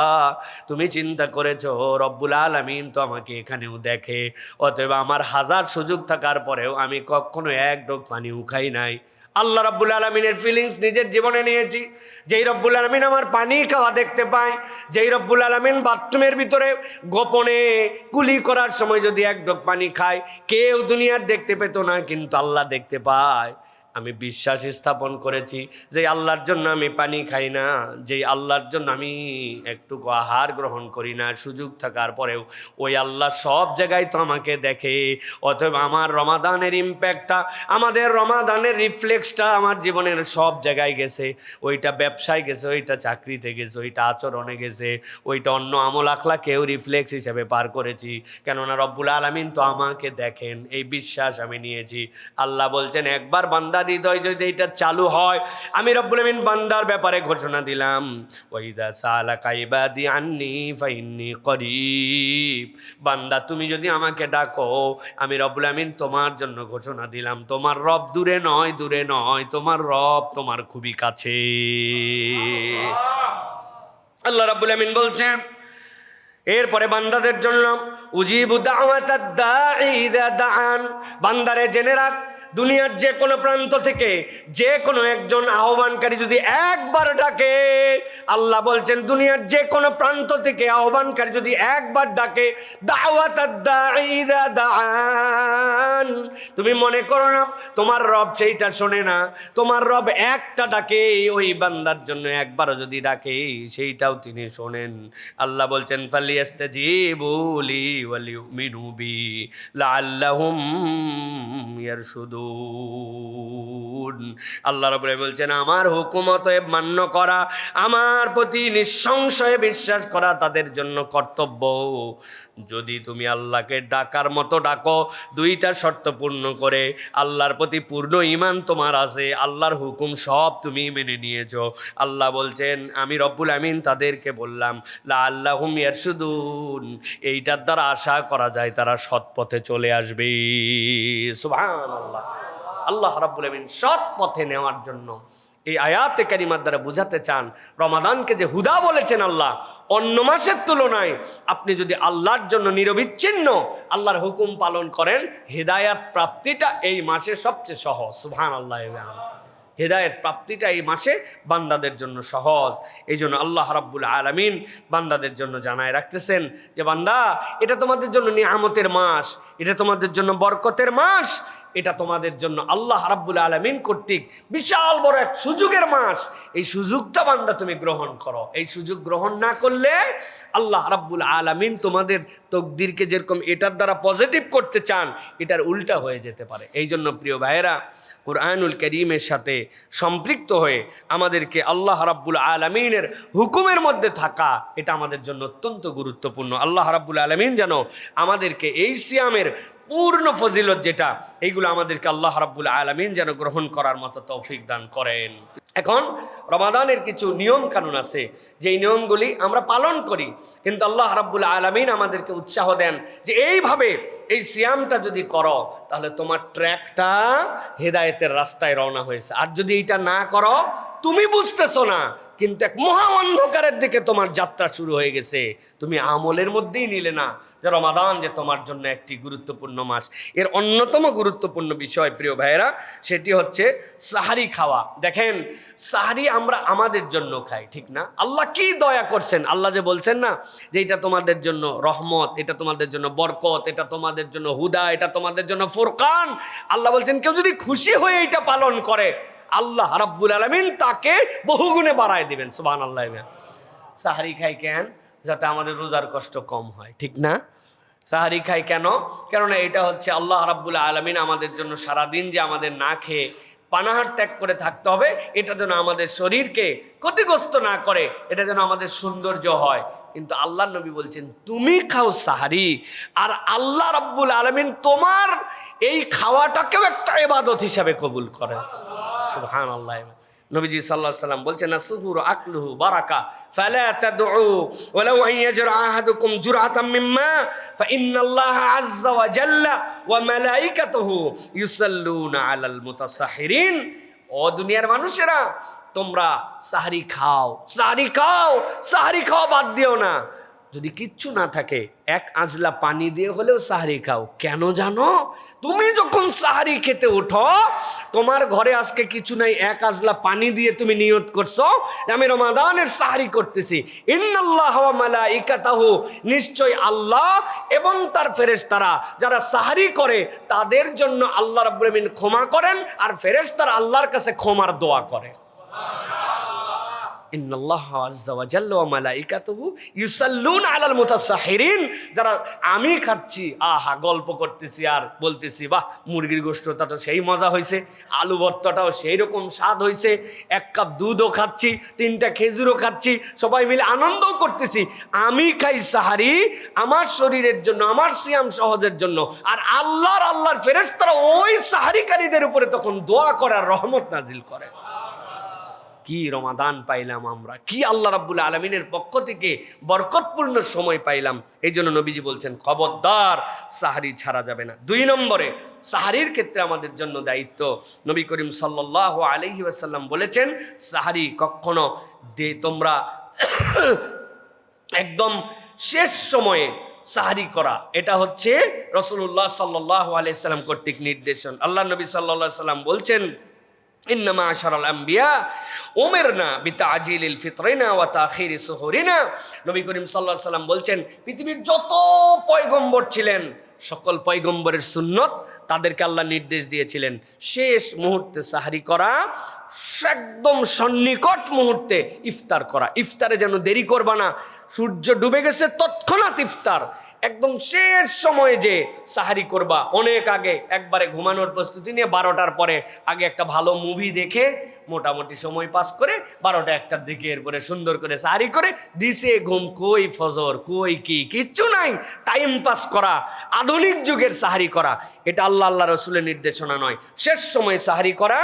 তুমি চিন্তা করেছো রব্বুল আলামিন তো আমাকে এখানেও দেখে, অতএব আমার হাজার সুযোগ থাকার পরেও আমি কখনো 1 ঢোক পানিও খাই নাই। আল্লাহ রাব্বুল আলামিনের ফিলিংস নিজের জীবনে নিয়েছি। যেই রব্বুল আলামিন আমার পানি খাওয়া দেখতে পায়, যেই রব্বুল আলামিন বাথরুমের ভিতরে গোপনে কুলি করার সময় যদি 1 ঢোক পানি খায়, কেউ দুনিয়ার দেখতে পেত না, কিন্তু আল্লাহ দেখতে পায়। আমি বিশ্বাস স্থাপন করেছি যে আল্লাহর জন্য আমি পানি খাই না, যে আল্লাহর জন্য আমি একটুকু আহার গ্রহণ করি না, সুযোগ থাকার পরেও ওই আল্লাহ সব জায়গায় তো আমাকে দেখে। অতএব আমার রমাদানের ইম্প্যাক্টটা, আমাদের রমাদানের রিফ্লেক্সটা আমার জীবনের সব জায়গায় গেছে। ওইটা ব্যবসায় গেছে, ওইটা চাকরিতে গেছে, ওইটা আচরণে গেছে, ওইটা অন্য আমল আখলাকেও রিফ্লেক্স হিসেবে পার করেছি। কেননা রব্বুল আলামিন তো আমাকে দেখেন, এই বিশ্বাস আমি নিয়েছি। আল্লাহ বলছেন একবার বান্দা হৃদয় যদি এটা চালু হয়, আমি রব্বুল আমিন বান্দার ব্যাপারে ঘোষণা দিলাম ওয়াইজা সালাকা ইবাদি আন্নি ফাইন্নী করিব, বান্দা তুমি যদি আমাকে ডাকো, আমি রব্বুল আমিন তোমার জন্য ঘোষণা দিলাম তোমার রব দূরে নয়, দূরে নয়, তোমার রব তোমার খুবই কাছে। আল্লাহ রাব্বুল আমিন বলছেন এরপরে বান্দাদের জন্য উজিবু দাওয়াতাদ দাঈ ইযা দাআন, বান্দারে জেনে রাখ দুনিয়ার যে কোনো প্রান্ত থেকে যে কোনো একজন আহ্বানকারী যদি একবার ডাকে, আল্লাহ বলছেন দুনিয়ার যে কোনো প্রান্ত থেকে আহ্বানকারী যদি একবার ডাকে, দাওয়াতাদ দাঈ ইযা দাআন, তুমি মনে করো না তোমার রব সেইটা শোনে না। তোমার রব একটা ডাকে, ওই বান্দার জন্য একবারও যদি ডাকে সেইটাও তিনি শোনেন। আল্লাহ বলছেন ফালিয়াস্তাজিবু লি ওয়ালিউমিনু বি লাআল্লাহুম ইয়ারশুদুন। আল্লাহ রাব্বুল আলামিন বলছেন আমার হুকুম অতএব মান্য করা, আমার প্রতি নিঃসংশয়ে বিশ্বাস করা তাদের জন্য কর্তব্য। যদি তুমি আল্লাহকে ডাকার মতো ডাকো, 2টা শর্ত পূর্ণ করে, আল্লাহর প্রতি পূর্ণ ঈমান তোমার আছে, আল্লাহর হুকুম সব তুমি মেনে নিয়েছো, আল্লাহ বলছেন আমি রব্বুল আমিন তাদেরকে বললাম লাআল্লাহুম ইয়ারশুদুন, এইটার দ্বারা আশা করা যায় তারা সৎ পথে চলে আসবে। সুবহানাল্লাহ। আল্লাহ রাব্বুল আমিন সৎ পথে নেওয়ার জন্য এই আয়াতে কারিমার দ্বারা বুঝাতে চান, রমাদানকে যে হুদা বলেছেন আল্লাহ, অন্য মাসের তুলনায় আপনি যদি আল্লাহর জন্য নিরবিচ্ছিন্ন আল্লাহর হুকুম পালন করেন, হেদায়াত প্রাপ্তিটা এই মাসে সবচেয়ে সহজ। সুবহানাল্লাহ। হেদায়েত প্রাপ্তিটা এই মাসে বান্দাদের জন্য সহজ। এই জন্য আল্লাহ রাব্বুল আলামিন বান্দাদের জন্য জানায় রাখতেছেন যে বান্দা এটা তোমাদের জন্য নিয়ামতের মাস, এটা তোমাদের জন্য বরকতের মাস, এটা তোমাদের জন্য আল্লাহ রাব্বুল আলামিন কর্তৃক বিশাল বড় এক সুযোগের মাস। এই সুযোগটা বান্দা তুমি গ্রহণ করো। এই সুযোগ গ্রহণ না করলে আল্লাহ রাব্বুল আলামিন তোমাদের তকদিরকে যেরকম এটার দ্বারা পজিটিভ করতে চান, এটার উল্টা হয়ে যেতে পারে। এই জন্য প্রিয় ভাইয়েরা, কুরআনুল কারীমের সাথে সম্পৃক্ত হয়ে আমাদেরকে আল্লাহ রাব্বুল আলামিনের হুকুমের মধ্যে থাকা, এটা আমাদের জন্য অত্যন্ত গুরুত্বপূর্ণ। আল্লাহ রাব্বুল আলামিন যেন আমাদেরকে এই সিয়ামের পূর্ণ ফজিলত যেটা, এইগুলো আমাদেরকে আল্লাহ রাব্বুল আলামিন যেন গ্রহণ করার মতো তৌফিক দান করেন। এখন রমাদানের কিছু নিয়ম কানুন আছে, যেই নিয়মগুলি আমরা পালন করি, কিন্তু আল্লাহ রাব্বুল আলামিন আমাদেরকে উৎসাহ দেন যে এইভাবে এই সিয়ামটা যদি করো তাহলে তোমার ট্র্যাকটা হেদায়েতের রাস্তায় রওনা হয়েছে। আর যদি এইটা না করো, তুমি বুঝতেছো না, কিন্তু এক মহা অন্ধকারের দিকে তোমার যাত্রা শুরু হয়ে গেছে। তুমি আমলের মধ্যেই নিলে না যে রমাদান যে তোমার জন্য একটি গুরুত্বপূর্ণ মাস। এর অন্যতম গুরুত্বপূর্ণ বিষয় প্রিয় ভাইয়েরা, সেটি হচ্ছে সাহারি খাওয়া। দেখেন, সাহারি আমরা আমাদের জন্য খাই, ঠিক না? আল্লাহ কি দয়া করছেন! আল্লাহ যে বলছেন না যে এটা তোমাদের জন্য রহমত, এটা তোমাদের জন্য বরকত, এটা তোমাদের জন্য হুদা, এটা তোমাদের জন্য ফুরকান। আল্লাহ বলছেন কেউ যদি খুশি হয়ে এটা পালন করে, আল্লাহ রাব্বুল আলামিন তাকে বহুগুণে বাড়ায় দিবেন। সুবহানাল্লাহ। সাহারি খাই কেন? যাতে আমাদের রোজার কষ্ট কম হয়, ঠিক না? সাহারি খাই কেন? কেননা এটা হচ্ছে আল্লাহ রাব্বুল আলামিন আমাদের জন্য সারাদিন যে আমাদের না খেয়ে পানাহার ত্যাগ করে থাকতে হবে, এটা যেন আমাদের শরীরকে ক্ষতিগ্রস্ত না করে, এটা যেন আমাদের সৌন্দর্য হয়। কিন্তু আল্লাহ নবী বলছেন তুমি খাও সাহারি, আর আল্লাহ রাব্বুল আলামিন তোমার এই খাওয়াটাকেও একটা ইবাদত হিসাবে কবুল করে। সুবহানাল্লাহ। নবীজি সাল্লাল্লাহু আলাইহি ওয়াসাল্লাম বলছেন আসহুর আকলুহু বারাকা ফালা তাদউ ওয়ালাউ আন ইয়াজরা আহাদুকুম জুরআতাম মিম্মা ফাইন্নাল্লাহা আযজা ওয়া জাল্লা ওয়া মালাইকাতুহু ইউসাল্লুনা আলাল মুতাসাহহিরিন। ও দুনিয়ার মানুষেরা, তোমরা সাহারি খাও, সাহারি খাও, সাহারি খাও, বাদ দিও না। যদি কিচ্ছু না থাকে, এক আঁজলা পানি দিয়ে হলেও সাহারি খাও। কেন জানো? তুমি যখন সাহারি খেতে ওঠো, তোমার ঘরে আজকে কিছু নাই, এক আজলা পানি দিয়ে তুমি নিয়ত করছো আমি রমাদানের সাহারি করতেছি। ইন্নাল্লাহ ওয়া মালাইকাতাহু, নিশ্চয় আল্লাহ এবং তার ফেরেশতারা যারা সাহারি করে তাদের জন্য আল্লাহ রাব্বুল আলামিন ক্ষমা করেন, আর ফেরেশতারা আল্লাহর কাছে ক্ষমার দোয়া করে। ইন্নাল্লাহা আযজা ওয়া জাল্লা ওয়া মালাইকাতুহু ইউসাল্লুনা আলাল মুতাসাহহিরিন। যারা আমি খাচ্ছি, আহা গল্প করতেছি আর বলতেছি বাহ মুরগির গোশতটা তো সেই মজা হয়েছে, আলু ভর্তাটাও সেই রকম স্বাদ হয়েছে, এক কাপ দুধও খাচ্ছি, 3টা খেজুরও খাচ্ছি, সবাই মিলে আনন্দও করতেছি। আমি খাই সাহারি আমার শরীরের জন্য, আমার সিয়াম সহজের জন্য, আর আল্লাহর ফেরেশতারা ওই সাহারিকারীদের উপরে তখন দোয়া করে আর রহমত নাজিল করে। কি রমাদান পাইলাম আমরা, কি আল্লাহ রাব্বুল আলামিনের পক্ষ থেকে বরকতপূর্ণ সময় পাইলাম। এই জন্য নবীজি বলছেন খবরদার সাহারি ছাড়া যাবে না। 2 নম্বরে, সাহারির ক্ষেত্রে আমাদের জন্য দায়িত্ব, নবী করিম সাল্লাল্লাহু আলাইহি ওয়াসাল্লাম বলেছেন সাহারি কখনো তোমরা একদম শেষ সময়ে সাহারি করা, এটা হচ্ছে রাসূলুল্লাহ সাল্লাল্লাহু আলাইহি সাল্লাম কর্তৃক নির্দেশন। আল্লাহ নবী সাল্লাল্লাহু আলাইহি সাল্লাম বলছেন ইন্নামা আশারাল আম্বিয়া উমিরনা বিতাজিলিল ফিতরিনা ওয়া তাখিরি সুহুরিনা। নবী করিম সাল্লাল্লাহু আলাইহি সাল্লাম বলছেন পৃথিবীর যত পয়গম্বর ছিলেন, সকল পয়গম্বরের সুন্নত তাদেরকে আল্লাহ নির্দেশ দিয়েছিলেন শেষ মুহূর্তে সাহারি করা, একদম সন্নিকট মুহূর্তে ইফতার করা। ইফতারে যেন দেরি করবা না, সূর্য ডুবে গেছে তৎক্ষণাৎ ইফতার, একদম শেষ সময়ে যে সাহারি করবা, অনেক আগে একবারে ঘুমানোর প্রস্তুতি নিয়ে 12টার পরে আগে একটা ভালো মুভি দেখে মোটামুটি সময় পাস করে 12টা 1টার দিকে এরপরে সুন্দর করে সাহারি করে দিছে ঘুম, কই ফজর, কই কিচ্ছু নাই, টাইম পাস করা, আধুনিক যুগের সাহারি করা, এটা আল্লাহ রসুলের নির্দেশনা নয়। শেষ সময় সাহারি করা,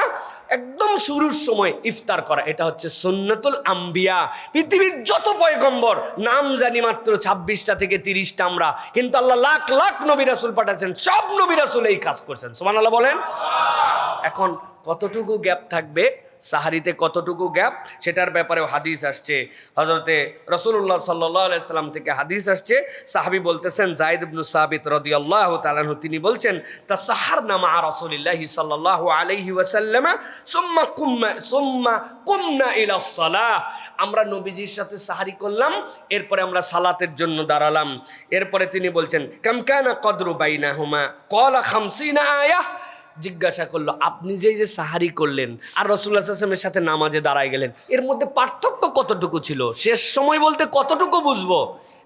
একদম শুরুর সময় ইফতার করা, এটা হচ্ছে সুন্নাতুল আম্বিয়া। পৃথিবীর যত পয়গম্বর নাম জানি মাত্র 26টা থেকে 30টা আমরা, কিন্তু আল্লাহ লাখ লাখ নবী রাসূল পাঠাচ্ছেন, সব নবী রাসূল এই কাজ করছেন। সুবহানাল্লাহ বলেন। এখন কতটুকু গ্যাপ থাকবে সাহারিতে, কতটুকু গ্যাপ, সেটার ব্যাপারেও হাদিস আসছে। হযরতে রাসূলুল্লাহ সাল্লাল্লাহু আলাইহি সাল্লাম থেকে হাদিস আসছে, সাহাবী বলতেছেন যায়েদ ইবনে সাবিত রাদিয়াল্লাহু তাআলা আনহু, তিনি বলছেন তাসাহারনা মা রাসূলিল্লাহি সাল্লাল্লাহু আলাইহি ওয়াসাল্লাম সুম্মা কুমনা ইলা সালাহ। আমরা নবীজির সাথে সাহারি করলাম, এরপরে আমরা সালাতের জন্য দাঁড়ালাম। এরপরে তিনি বলছেন কাম কানা কদরু বাইনাহুমা ক্বালা 50 আয়াহ। জিজ্ঞাসা করলো, আপনি যে সাহারি করলেন আর রাসূলুল্লাহ সাল্লাল্লাহু আলাইহি ওয়াসাল্লামের সাথে নামাজে দাঁড়ায় গেলেন, এর মধ্যে পার্থক্য কতটুকু ছিল? শেষ সময় বলতে কতটুকু বুঝবো?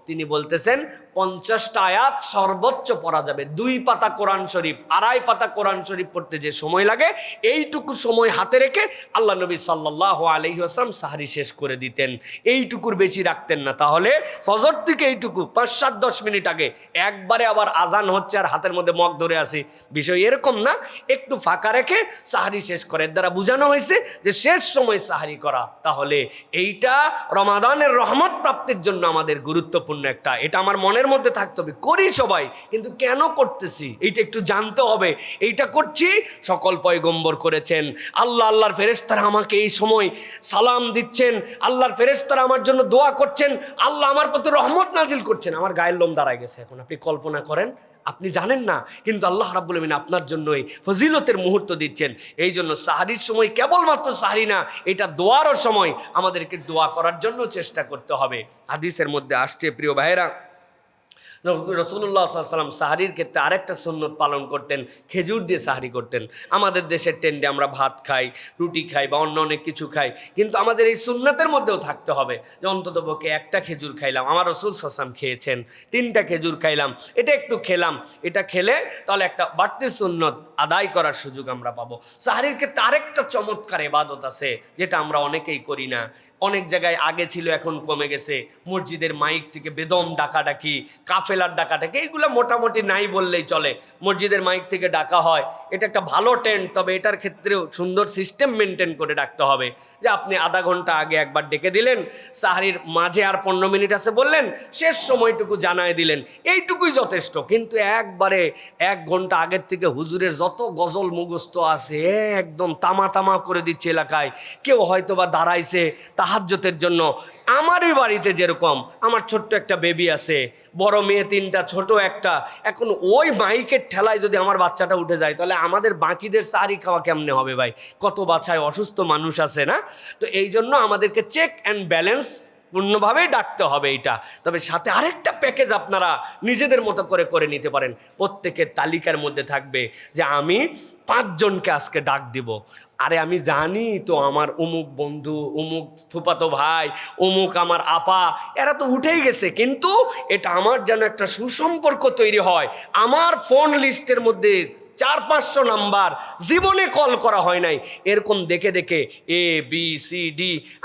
তিনি বলতেছেন 50টা আয়াত সর্বোচ্চ পড়া যাবে। 2 পাতা কোরআন শরীফ, 2.5 পাতা কোরআন শরীফ পড়তে যে সময় লাগে, এইটুকু সময় হাতে রেখে আল্লাহ নবী সাল্লাল্লাহু আলাইহি ওয়াসাল্লাম সাহারি শেষ করে দিতেন। এইটুকুর বেশি রাখতেন না। তাহলে ফজর থেকে এইটুকু 5-7-10 মিনিট আগে একবারে আবার আজান হচ্ছে আর হাতের মধ্যে মগ ধরে আসি, বিষয় এরকম না। একটু ফাঁকা রেখে সাহারি শেষ করে, এর দ্বারা বোঝানো হয়েছে যে শেষ সময় সাহারি করা। তাহলে এইটা রমাদানের রহমত প্রাপ্তির জন্য আমাদের গুরুত্বপূর্ণ একটা, এটা আমার মনের মধ্যে থাকতে হবে। করি সবাই, কিন্তু কেন করতেছি এইটা একটু জানতে হবে। এইটা করছি, সকল পয়গম্বর করেছেন। আল্লাহর ফেরেশতারা আমাকে এই সময় সালাম দিচ্ছেন, আল্লাহর ফেরেশতারা আমার জন্য দোয়া করছেন, আল্লাহ আমার প্রতি রহমত নাজিল করছেন। আমার গায়ের লোম দাঁড়ায় গেছে এখন। আপনি কল্পনা করেন, আপনি জানেন না, কিন্তু আল্লাহ রাব্বুল আমিন আপনার জন্যই ফজিলতের মুহূর্ত দিচ্ছেন। এই জন্য সাহারির সময় কেবলমাত্র সাহারি না, এটা দোয়ারও সময়। আমাদেরকে দোয়া করার জন্য চেষ্টা করতে হবে। হাদিসের মধ্যে আসছে, প্রিয় ভাইয়েরা, রাসূলুল্লাহ সাল্লাল্লাহু আলাইহি ওয়াসাল্লাম সাহারির ক্ষেত্রে আরেকটা সুন্নত পালন করতেন, খেজুর দিয়ে সাহারি করতেন। আমাদের দেশের টেন্ডে আমরা ভাত খাই, রুটি খাই বা অন্য অনেক কিছু খাই, কিন্তু আমাদের এই সুন্নতের মধ্যেও থাকতে হবে যে অন্ততপক্ষে একটা খেজুর খাইলাম। আমার রাসূল সাল্লাল্লাহু আলাইহি ওয়াসাল্লাম খেয়েছেন, 3টা খেজুর খাইলাম, এটা একটু খেলাম। এটা খেলে তাহলে একটা বাড়তি সুন্নত আদায় করার সুযোগ আমরা পাবো। সাহারির ক্ষেত্রে আরেকটা চমৎকার ইবাদত আছে, যেটা আমরা অনেকেই করি না। অনেক জায়গায় আগে ছিল, এখন কমে গেছে। মসজিদের মাইক থেকে বেদম ডাকাডাকি, কাফেলার ডাকাডাকি, এইগুলো মোটামুটি নাই বললেই চলে। মসজিদের মাইক থেকে ডাকা হয়, এটা একটা ভালো ট্রেন্ড, তবে এটার ক্ষেত্রেও সুন্দর সিস্টেম মেনটেন করে ডাকতে হবে। যে আপনি আধা ঘন্টা আগে একবার ডেকে দিলেন, সাহারির মাঝে আর 15 মিনিট আছে বললেন, শেষ সময়টুকু জানায় দিলেন, এইটুকুই যথেষ্ট। কিন্তু একবারে 1 ঘন্টা আগের থেকে হুজুরের যত গজল মুখস্থ আছে একদম তামা তামা করে দিচ্ছে এলাকায়। কেউ হয়তো বা দাঁড়াইছে তাহাজ্জুদের জন্য। আমারই বাড়িতে যেরকম আমার ছোট্ট একটা বেবি আছে, বড় মেয়ে 3টা, ছোট একটা। এখন ওই মাইকের ঠেলায় যদি আমার বাচ্চাটা উঠে যায়, তাহলে আমাদের বাকিদের সাহারি খাওয়া কেমনে হবে ভাই? কত বাচ্চায় অসুস্থ মানুষ আছে না? তো এই জন্য আমাদেরকে চেক অ্যান্ড ব্যালেন্স পূর্ণভাবে ডাকতে হবে এইটা। তবে সাথে আরেকটা প্যাকেজ আপনারা নিজেদের মতো করে করে নিতে পারেন। প্রত্যেকের তালিকার মধ্যে থাকবে যে আমি 5 জনকে আজকে ডাক দিব। আরে আমি জানি তো আমার অমুক বন্ধু, অমুক ফুফাতো ভাই, অমুক আমার আপা, এরা তো উঠেই গেছে, কিন্তু এটা আমার যেন একটা সুসম্পর্ক তৈরি হয়। আমার ফোন লিস্টের মধ্যে 400-500 নাম্বার, জীবনে কল করা হয় নাই, এরকম দেখে দেখে ABCD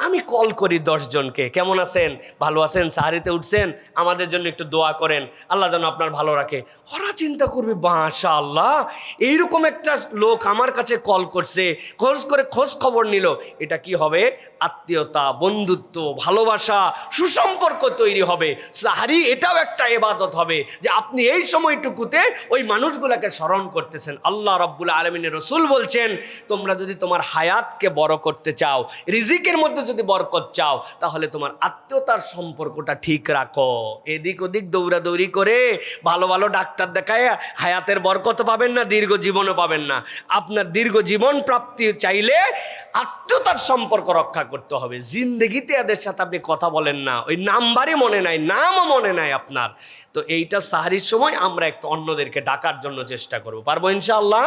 আমি কল করি 10 জনকে। কেমন আছেন? ভালো আছেন? সাহারিতে উঠছেন? আমাদের জন্য একটু দোয়া করেন, আল্লাহ যেন আপনার ভালো রাখে। ওরা চিন্তা করবে, মাশাআল্লাহ, এইরকম একটা লোক আমার কাছে কল করছে, খোঁজ খবর নিল। এটা কি হবে? আত্মীয়তা, বন্ধুত্ব, ভালোবাসা, সুসম্পর্ক তৈরি হবে। সাহারি এটাও একটা ইবাদত হবে যে আপনি এই সময়টুকুতে ওই মানুষগুলোকে স্মরণ করতেছেন। আল্লাহ রাব্বুল আলামিনের রাসূল বলছেন, তোমরা যদি তোমার হায়াতকে বড় করতে চাও, রিজিকের মধ্যে যদি বরকত চাও, তাহলে তোমার আত্মীয়তার সম্পর্কটা ঠিক রাখো। এদিক ওদিক দৌড়াদৌড়ি করে ভালো ভালো ডাক্তার দেখায় হায়াতের বরকত পাবেন না, দীর্ঘ জীবনও পাবেন না। আপনার দীর্ঘ জীবন প্রাপ্তি চাইলে আত্মীয়তার সম্পর্ক রক্ষা করতে হবে। জিন্দেগিতে এদের সাথে আপনি কথা বলেন না, ওই নাম্বারই মনে নাই, নামও মনে নাই আপনার। তো এইটা সাহারির সময় আমরা একটু অন্যদেরকে ডাকার জন্য চেষ্টা করবো। পারবো ইনশাআল্লাহ?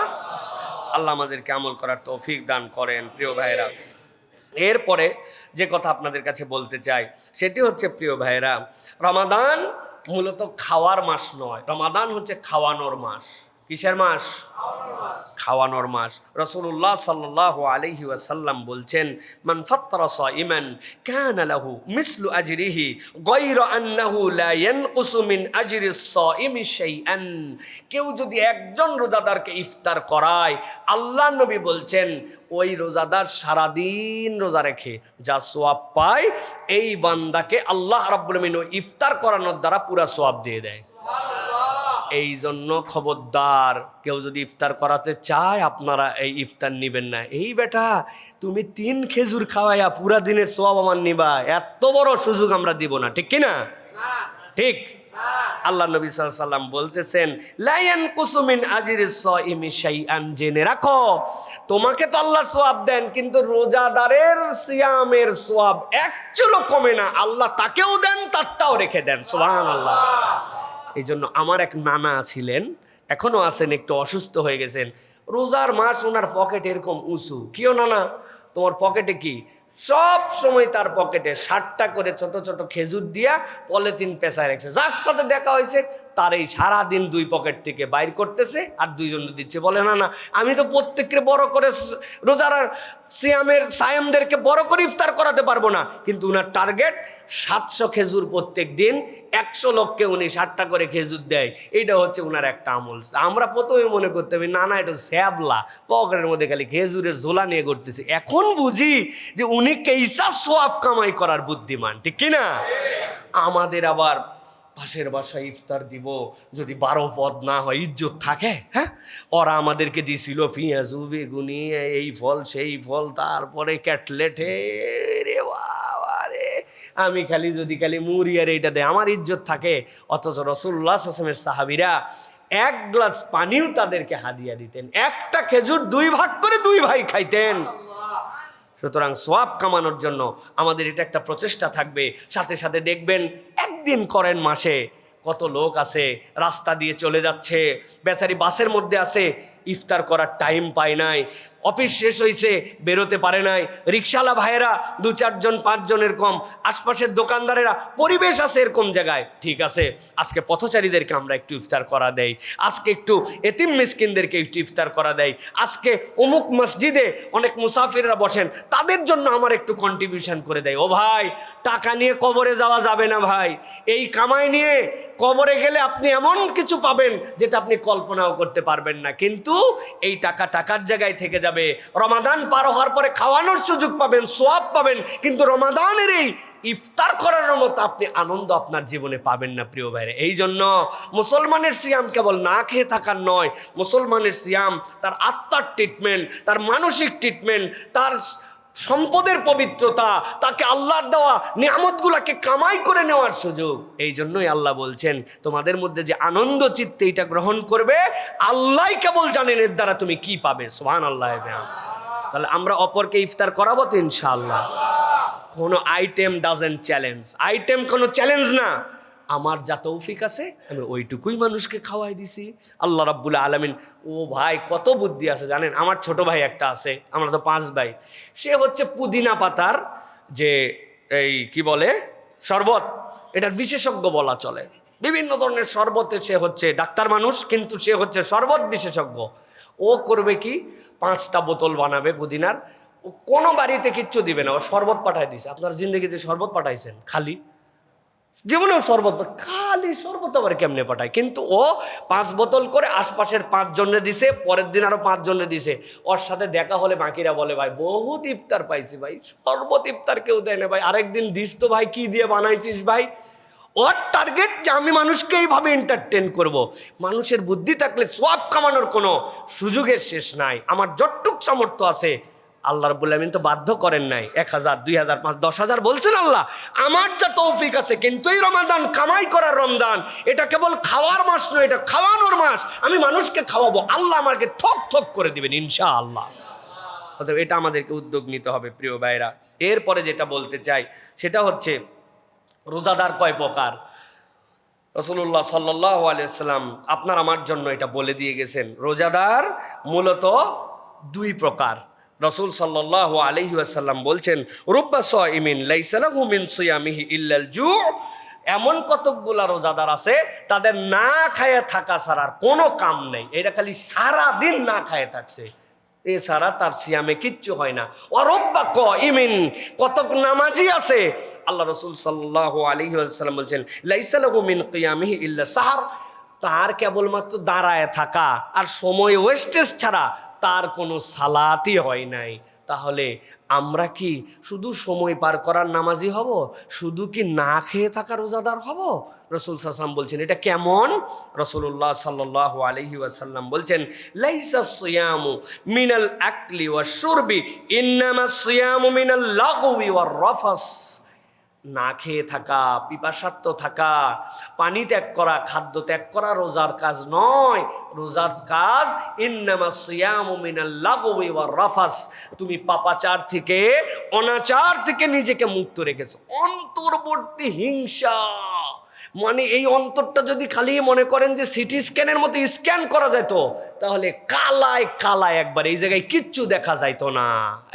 আল্লাহ আমাদেরকে আমল করার তৌফিক দান করেন। প্রিয় ভাইয়েরা, এরপরে যে কথা আপনাদের কাছে বলতে চাই সেটি হচ্ছে, প্রিয় ভাইয়েরা, রমাদান মূলত খাওয়ার মাস নয়, রমাদান হচ্ছে খাওয়ানোর মাস। কিসের মাস? খাওয়ানোর মাস। রাসূলুল্লাহ সাল্লাল্লাহু আলাইহি ওয়াসাল্লাম বলছেন, মান ফাত্তারা সাইমান কানা লাহু মিসলু আজরিহি গায়রা আন্নাহু লা ইয়ানকুসু মিন আজরিস সাইমি শাইআন। কেউ যদি একজন রোজাদারকে ইফতার করায়, আল্লাহ নবী বলছেন ওই রোজাদার সারাদিন রোজা রেখে যা সওয়াব পায়, এই বান্দাকে আল্লাহ রাব্বুল আমিন ইফতার করানোর দ্বারা পুরা সওয়াব দিয়ে দেয়। এই জন্য খবরদার, কেউ যদি ইফতার করাতে চায় আপনারা এই ইফতার নিবেন না। এই বেটা তুমি 3 খেজুর খাওয়াইয়া পুরা দিনের সওয়াব আমার নিবা, এত বড় সুযোগ আমরা দিব না। ঠিক কিনা? ঠিক। আল্লাহ নবী সাল্লাল্লাহু আলাইহি ওয়াসাল্লাম বলতেছেন, লা ইয়ানকুসু মিন আজরিস সাইমি শাইআন। জেনে রাখো, তোমাকে তো আল্লাহ সওয়াব দেন, কিন্তু রোজাদারের সিয়ামের সওয়াব এক চুলও কমে না। আল্লাহ তাকেও দেন, তারটাও রেখে দেন। সুবহানাল্লাহ। এই জন্য আমার এক নানা ছিলেন, এখনো আছেন, একটু অসুস্থ হয়ে গেছেন। রোজার মাস ওনার পকেট এরকম উঁচু, কিও না না তোমার পকেটে কি, সব সময় তার পকেটে 60টা করে ছোট ছোট খেজুর দিয়া পলিথিন পেঁচায় রাখছে। যার সাথে দেখা হয়েছে তার এই সারাদিন 2 পকেট থেকে বাইর করতেছে আর 2 জন দিচ্ছে। বলে না না আমি তো প্রত্যেককে বড় করে রোজার সায়ামদেরকে বড় করে ইফতার করাতে পারবো না, কিন্তু উনার টার্গেট 700 খেজুর প্রত্যেক দিন, 100 লোককে উনি 60টা করে খেজুর দেয়। এইটা হচ্ছে উনার একটা আমল। আমরা প্রথমে মনে করতে হবে না না এটা স্যাবলা, পকেটের মধ্যে খালি খেজুরের ঝোলা নিয়ে করতেছে। এখন বুঝি যে উনি কেইসা সোয়াব কামাই করার বুদ্ধিমান, ঠিক কিনা? আমাদের আবার পাশের বাসায় ইফতার দিব, যদি 12 পদ না হয় ইজ্জত থাকে? হ্যাঁ, ওরা আমাদেরকে দিছিল পেঁয়াজু বেগুনি এই ফল সেই ফল, তারপরে ক্যাটলেট, রে বাবা রে, আমি যদি খালি মুড়ি আর এইটা দেয় আমার ইজ্জত থাকে। অথচ রাসূলুল্লাহ সাল্লাল্লাহু আলাইহি ওয়াসাল্লামের সাহাবীরা 1 গ্লাস পানিও তাদেরকে হাদিয়া দিতেন, একটা খেজুর 2 ভাগ করে 2 ভাই খাইতেন। সুতরাং সোয়াব কামানোর জন্য আমাদের এটা একটা প্রচেষ্টা থাকবে। সাথে সাথে দেখবেন একদিন করেন মাসে, কত লোক আছে রাস্তা দিয়ে চলে যাচ্ছে, বেচারি বাসের মধ্যে আছে, ইফতার করার টাইম পায় নাই, অফিস শেষ হয়েছে বেরোতে পারে নাই, রিক্সাওয়ালা ভাইয়েরা 2-4 জন 5 জনের কম, আশপাশের দোকানদারেরা, পরিবেশ আছে এরকম জায়গায়, ঠিক আছে আজকে পথচারীদেরকে আমরা একটু ইফতার করা দেই, আজকে একটু এতিম মিসকিনদেরকে একটু ইফতার করা দেয়, আজকে অমুক মসজিদে অনেক মুসাফিররা বসেন তাদের জন্য আমার একটু কন্ট্রিবিউশন করে দেয়। ও ভাই, টাকা নিয়ে কবরে যাওয়া যাবে না ভাই, এই কামাই নিয়ে কবরে গেলে আপনি এমন কিছু পাবেন যেটা আপনি কল্পনাও করতে পারবেন না, কিন্তু এই টাকার জায়গায় থেকে যাবে। রমাদান পার হওয়ার পরে খাওয়ানোর সুযোগ পাবেন, সোয়াব পাবেন, কিন্তু রমাদানের এই ইফতার করার মতো আপনি আনন্দ আপনার জীবনে পাবেন না প্রিয় ভাইরা। এই জন্য মুসলমানের সিয়াম কেবল না খেয়ে থাকার নয়, মুসলমানের সিয়াম তার আত্মার ট্রিটমেন্ট, তার মানসিক ট্রিটমেন্ট, তার সম্পদের পবিত্রতা, তাকে আল্লাহর দেওয়া নিয়ামতগুলোকে কামাই করে নেওয়ার সুযোগ। এই জন্যই আল্লাহ বলছেন তোমাদের মধ্যে যে আনন্দ চিত্তে এটা গ্রহণ করবে আল্লাহই কেবল জানেন এর দ্বারা তুমি কি পাবে। সুবহানাল্লাহ। তাহলে আমরা অপরকে ইফতার করাবো তো ইনশাআল্লাহ। কোনো আইটেম ডাজেন্ট চ্যালেঞ্জ, আইটেম কোনো চ্যালেঞ্জ না, আমার যা তৌফিক আছে আমি ওইটুকুই মানুষকে খাওয়াই দিছি। আল্লাহ রাব্বুল আলামিন, ও ভাই কত বুদ্ধি আছে জানেন। আমার ছোট ভাই একটা আছে, আমরা তো 5 ভাই, সে হচ্ছে পুদিনা পাতার যে এই কি বলে শরবত, এটার বিশেষজ্ঞ বলা চলে। বিভিন্ন ধরনের শরবতে সে হচ্ছে ডাক্তার মানুষ, কিন্তু সে হচ্ছে শরবত বিশেষজ্ঞ। ও করবে কি, 5টা বোতল বানাবে পুদিনার, ও কোনো বাড়িতে কিচ্ছু দিবে না, ও শরবত পাঠায় দিছে। আপনার জিন্দগিতে শরবত পাঠাইছেন? খালি জীবনেও শরবত, খালি শরবত আবার কেমনে পাঠায়? কিন্তু ও 5 বোতল করে আশপাশের 5 জনে দিছে, পরের দিন আরো 5 জনে দিছে। ওর সাথে দেখা হলে বাকিরা বলে ভাই বহুত ইফতার পাইছি ভাই, শরবত ইফতার কেউ দেয় না ভাই, আরেকদিন দিস তো ভাই, কি দিয়ে বানাইছিস ভাই। ওর টার্গেট যে আমি মানুষকে এইভাবে এন্টারটেন করব। মানুষের বুদ্ধি থাকলে সোয়াব কামানোর কোনো সুযোগের শেষ নাই। আমার যতটুক সামর্থ্য আছে, আল্লাহ রাব্বুল আলামিন তো বাধ্য করেন নাই, 1000, 2000, 5000, 10,000 বলছেন আল্লাহ। আমার যা তৌফিক আছে, কিন্তু এই রমাদান কামাই করার রমজান, এটা কেবল খাওয়ার মাস নয়, এটা খাওয়ানোর মাস। আমি মানুষকে খাওয়াবো, আল্লাহ আমাকে থক থক করে দিবেন ইনশাআল্লাহ। অতএব এটা আমাদেরকে উদ্যোগ নিতে হবে প্রিয় ভাইরা। এরপরে যেটা বলতে চাই সেটা হচ্ছে রোজাদার কয় প্রকার। রাসূলুল্লাহ সাল্লাল্লাহু আলাইহি ওয়াসাল্লাম আপনার আমার জন্য এটা বলে দিয়ে গেছেন, রোজাদার মূলত 2 প্রকার। রাসূল সাল্লাল্লাহু আলাইহি ওয়াসাল্লাম বলছেন, রুব্বা সাইমিন লাইসা লাহু মিন সিয়ামিহি ইল্লাল জু', এমন কতকগুলা রোজাদার আছে তাদের না খায়ে থাকা ছাড়ার কোনো কাম নেই, এরা খালি সারা দিন না খায়ে থাকছে, এছাড়া তার সিয়ামে কিচ্ছু হয় না। ওয়ারব্বা কাইমিন, কতক নামাজি আছে, আল্লাহ রাসূল সাল্লাল্লাহু আলাইহি ওয়াসাল্লাম বলছেন, লাইসা লাহু মিন কিয়ামিহি ইল্লা সাহর, তার কেবলমাত্র দাঁড়ায় থাকা আর সময় ওয়েস্টেজ ছাড়া তার কোনো সালাতই হয় নাই। তাহলে আমরা কি শুধু সময় পার করার নামাজি হব? শুধু কি না খেয়ে থাকা রোজাদার হব? রাসূল সাল্লাল্লাহু আলাইহি ওয়াসাল্লাম বলছেন এটা কেমন? রাসূলুল্লাহ সাল্লাল্লাহু আলাইহি ওয়াসাল্লাম বলছেন, লাইসা সিয়ামু মিনাল আকলি ওয়াশ শুরবি ইন্নামাস সিয়ামু মিনাল লাগওয়ি ওয়ার রাফাস। না খেয়ে থাকা, পিপাসার্ত থাকা, পানি ত্যাগ করা, খাদ্য ত্যাগ করা রোজার কাজ নয়। রোজার কাজ ইন্নামাস সিয়ামু মিনাল লাগওয়ি ওয়ার রাফাস, তুমি পাপাচার থেকে, অনাচার থেকে নিজেকে মুক্ত রেখেছো। অন্তর্বর্তী হিংসা, মানে এই অন্তরটা যদি খালি মনে করেন যে সিটি স্ক্যানের মতো স্ক্যান করা যেত, তাহলে কালায় কালায় একবার এই জায়গায় কিচ্ছু দেখা যাইতো না,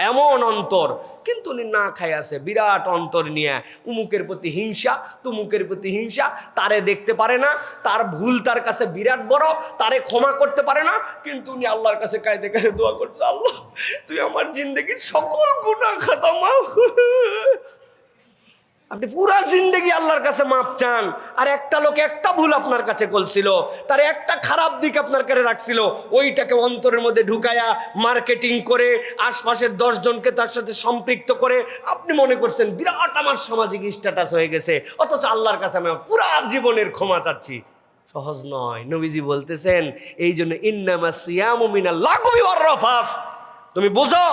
এমন অন্তর। কিন্তু উনি না খাই আছে বিরাট অন্তর নিয়ে, উমুকের প্রতি হিংসা, তুমুকের প্রতি হিংসা, তারে দেখতে পারে না, তার ভুল তার কাছে বিরাট বড়, তারে ক্ষমা করতে পারে না, কিন্তু উনি আল্লাহর কাছে কাঁদে কাঁদে দোয়া করছে, আল্লাহ তুই আমার জিন্দগির সকল গুনাহ খাতামা। আপনি পুরা জিন্দেগি আল্লাহর কাছে মাপ চান, আর একটা লোক একটা ভুল আপনার কাছে করছিল, তার একটা খারাপ দিক আপনার কাছে রাখছিল, ওইটাকে অন্তরের মধ্যে ঢুকায়া মার্কেটিং করে আশপাশের 10 জনকে তার সাথে সম্পৃক্ত করে আপনি মনে করছেন বিরাট আমার সামাজিক স্ট্যাটাস হয়ে গেছে, অথচ আল্লাহর কাছে আমি পুরা জীবনের ক্ষমা চাচ্ছি। সহজ নয়। নবীজি বলতেছেন এই জন্য ইন্নামাস সিয়ামু মিনাল লাগবি ওয়ার রাফাস, তুমি বুঝো,